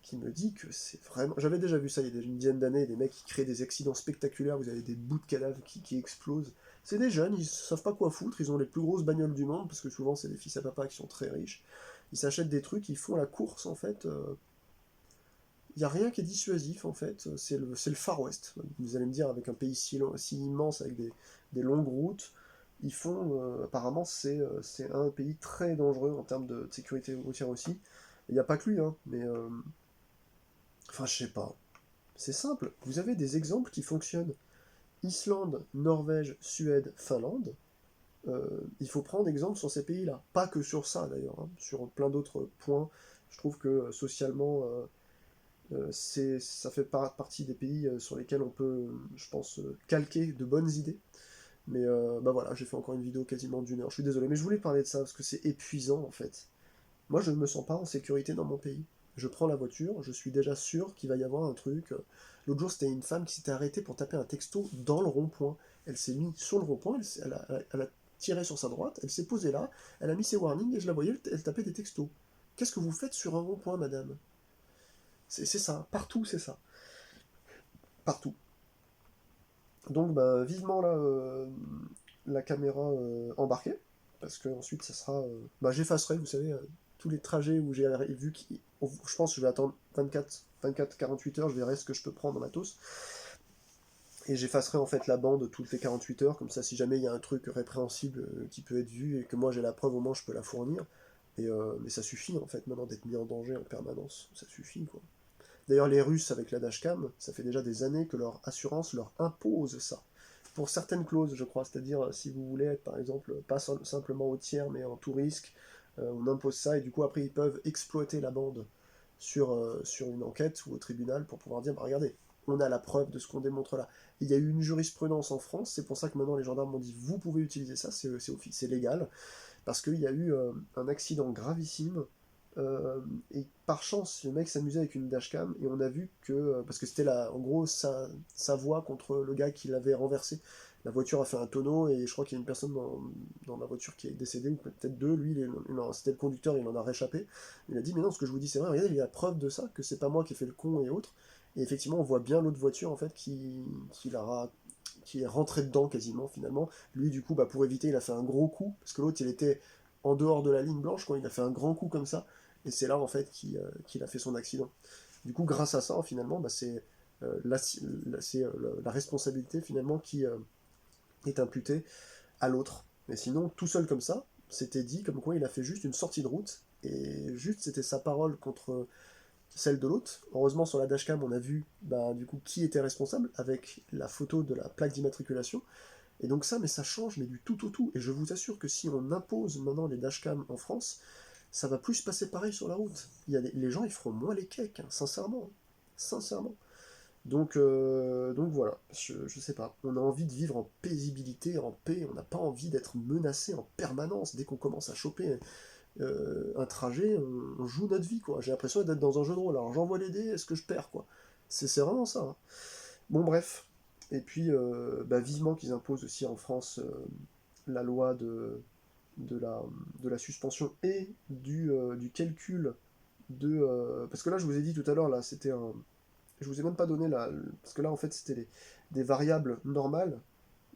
qui me dit que c'est vraiment. J'avais déjà vu ça il y a une dizaine d'années, des mecs qui créent des accidents spectaculaires, vous avez des bouts de cadavres qui explosent. C'est des jeunes, ils savent pas quoi foutre, ils ont les plus grosses bagnoles du monde, parce que souvent c'est des fils à papa qui sont très riches. Ils s'achètent des trucs, ils font la course en fait. Il n'y a rien qui est dissuasif en fait, c'est le Far West. Vous allez me dire, avec un pays si immense, avec des longues routes, ils font. Apparemment, c'est un pays très dangereux en termes de sécurité routière aussi. Il n'y a pas que lui, hein, mais. Enfin, je sais pas. C'est simple, vous avez des exemples qui fonctionnent. Islande, Norvège, Suède, Finlande. Il faut prendre exemple sur ces pays-là. Pas que sur ça d'ailleurs, hein, sur plein d'autres points. Je trouve que socialement, ça fait partie des pays sur lesquels on peut, je pense, calquer de bonnes idées. Mais bah voilà, j'ai fait encore une vidéo quasiment d'1 heure. Je suis désolé, mais je voulais parler de ça parce que c'est épuisant en fait. Moi, je ne me sens pas en sécurité dans mon pays. Je prends la voiture, je suis déjà sûr qu'il va y avoir un truc. L'autre jour, c'était une femme qui s'était arrêtée pour taper un texto dans le rond-point. Elle s'est mise sur le rond-point, elle a tiré sur sa droite, elle s'est posée là, elle a mis ses warnings et je la voyais, elle tapait des textos. Qu'est-ce que vous faites sur un rond-point, madame? C'est ça, partout c'est ça. Partout. Donc, bah, vivement là, la caméra embarquée, parce que ensuite ça sera. Bah, j'effacerai, vous savez, tous les trajets où j'ai vu je pense que je vais attendre 48 heures, je verrai ce que je peux prendre en matos. Et j'effacerai en fait la bande toutes les 48 heures, comme ça si jamais il y a un truc répréhensible qui peut être vu et que moi j'ai la preuve au moins je peux la fournir. Mais ça suffit en fait maintenant d'être mis en danger en permanence, ça suffit quoi. D'ailleurs, les Russes, avec la dashcam, ça fait déjà des années que leur assurance leur impose ça. Pour certaines clauses, je crois, c'est-à-dire si vous voulez être, par exemple, pas simplement au tiers, mais en tout risque, on impose ça, et du coup, après, ils peuvent exploiter la bande sur une enquête ou au tribunal pour pouvoir dire, bah, regardez, on a la preuve de ce qu'on démontre là. Il y a eu une jurisprudence en France, c'est pour ça que maintenant les gendarmes m'ont dit, vous pouvez utiliser ça, c'est légal, parce qu'il y a eu un accident gravissime Euh, et par chance, le mec s'amusait avec une dashcam et on a vu que, parce que c'était en gros sa voix contre le gars qui l'avait renversé. La voiture a fait un tonneau et je crois qu'il y a une personne dans la voiture qui est décédée, ou peut-être deux. Lui, c'était le conducteur, il en a réchappé. Il a dit, mais non, ce que je vous dis c'est vrai, regardez, il y a preuve de ça, que c'est pas moi qui ai fait le con et autres. Et effectivement, on voit bien l'autre voiture en fait qui est rentré dedans quasiment finalement. Lui, du coup, bah, pour éviter, il a fait un gros coup, parce que l'autre, il était en dehors de la ligne blanche, quand il a fait un grand coup comme ça. Et c'est là, en fait, qu'il a fait son accident. Du coup, grâce à ça, finalement, bah, la responsabilité, finalement, qui est imputée à l'autre. Mais sinon, tout seul comme ça, c'était dit comme quoi il a fait juste une sortie de route, et juste, c'était sa parole contre celle de l'autre. Heureusement, sur la dashcam, on a vu, bah, du coup, qui était responsable, avec la photo de la plaque d'immatriculation. Et donc ça, mais ça change, mais du tout au tout. Et je vous assure que si on impose maintenant les dashcams en France, ça va plus se passer pareil sur la route. Les gens, ils feront moins les cakes, hein, sincèrement. Sincèrement. Donc voilà, je sais pas. On a envie de vivre en paisibilité, en paix. On n'a pas envie d'être menacé en permanence. Dès qu'on commence à choper un trajet, on joue notre vie, quoi. J'ai l'impression d'être dans un jeu de rôle. Alors j'envoie les dés, est-ce que je perds, quoi. C'est vraiment ça, hein. Bon, bref. Et puis, bah, vivement qu'ils imposent aussi en France la loi de, la, de la suspension et du calcul parce que là, je vous ai dit tout à l'heure, là, c'était un. Je vous ai même pas donné là. Parce que là, en fait, c'était des variables normales,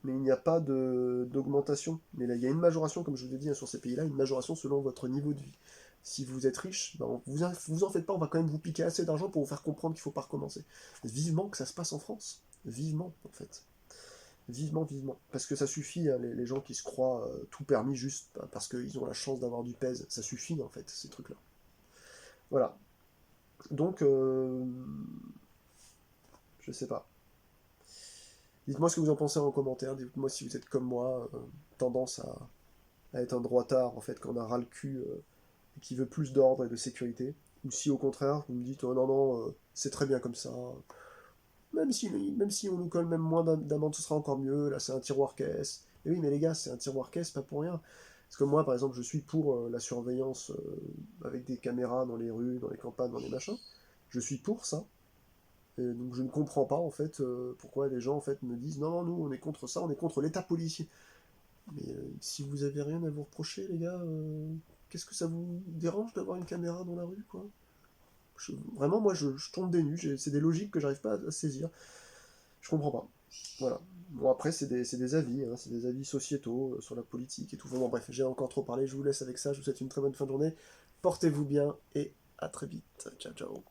mais il n'y a pas d'augmentation. Mais là, il y a une majoration, comme je vous ai dit, hein, sur ces pays-là, une majoration selon votre niveau de vie. Si vous êtes riche, ben, vous en faites pas, on va quand même vous piquer assez d'argent pour vous faire comprendre qu'il faut pas recommencer. Vivement que ça se passe en France. Vivement, en fait. Vivement, vivement. Parce que ça suffit, hein, les gens qui se croient tout permis juste parce qu'ils ont la chance d'avoir du pèse. Ça suffit, en fait, ces trucs-là. Voilà. Donc, je sais pas. Dites-moi ce que vous en pensez en commentaire. Dites-moi si vous êtes comme moi, tendance à être un droitard, en fait, quand on a ras le cul et qui veut plus d'ordre et de sécurité. Ou si au contraire, vous me dites, oh non, non, c'est très bien comme ça. Même si on nous colle même moins d'amende, ce sera encore mieux. Là, c'est un tiroir caisse. Et oui, mais les gars, c'est un tiroir caisse, pas pour rien. Parce que moi, par exemple, je suis pour la surveillance avec des caméras dans les rues, dans les campagnes, dans les machins. Je suis pour ça. Et donc je ne comprends pas en fait pourquoi les gens en fait me disent non, non, nous on est contre ça, on est contre l'État policier. Mais si vous avez rien à vous reprocher, les gars, qu'est-ce que ça vous dérange d'avoir une caméra dans la rue, quoi? Vraiment, moi je tombe des nues, c'est des logiques que j'arrive pas à saisir. Je comprends pas. Voilà. Bon, après, c'est des avis, hein, c'est des avis sociétaux sur la politique et tout. Bon, bref, j'ai encore trop parlé, je vous laisse avec ça, je vous souhaite une très bonne fin de journée. Portez-vous bien et à très vite. Ciao, ciao.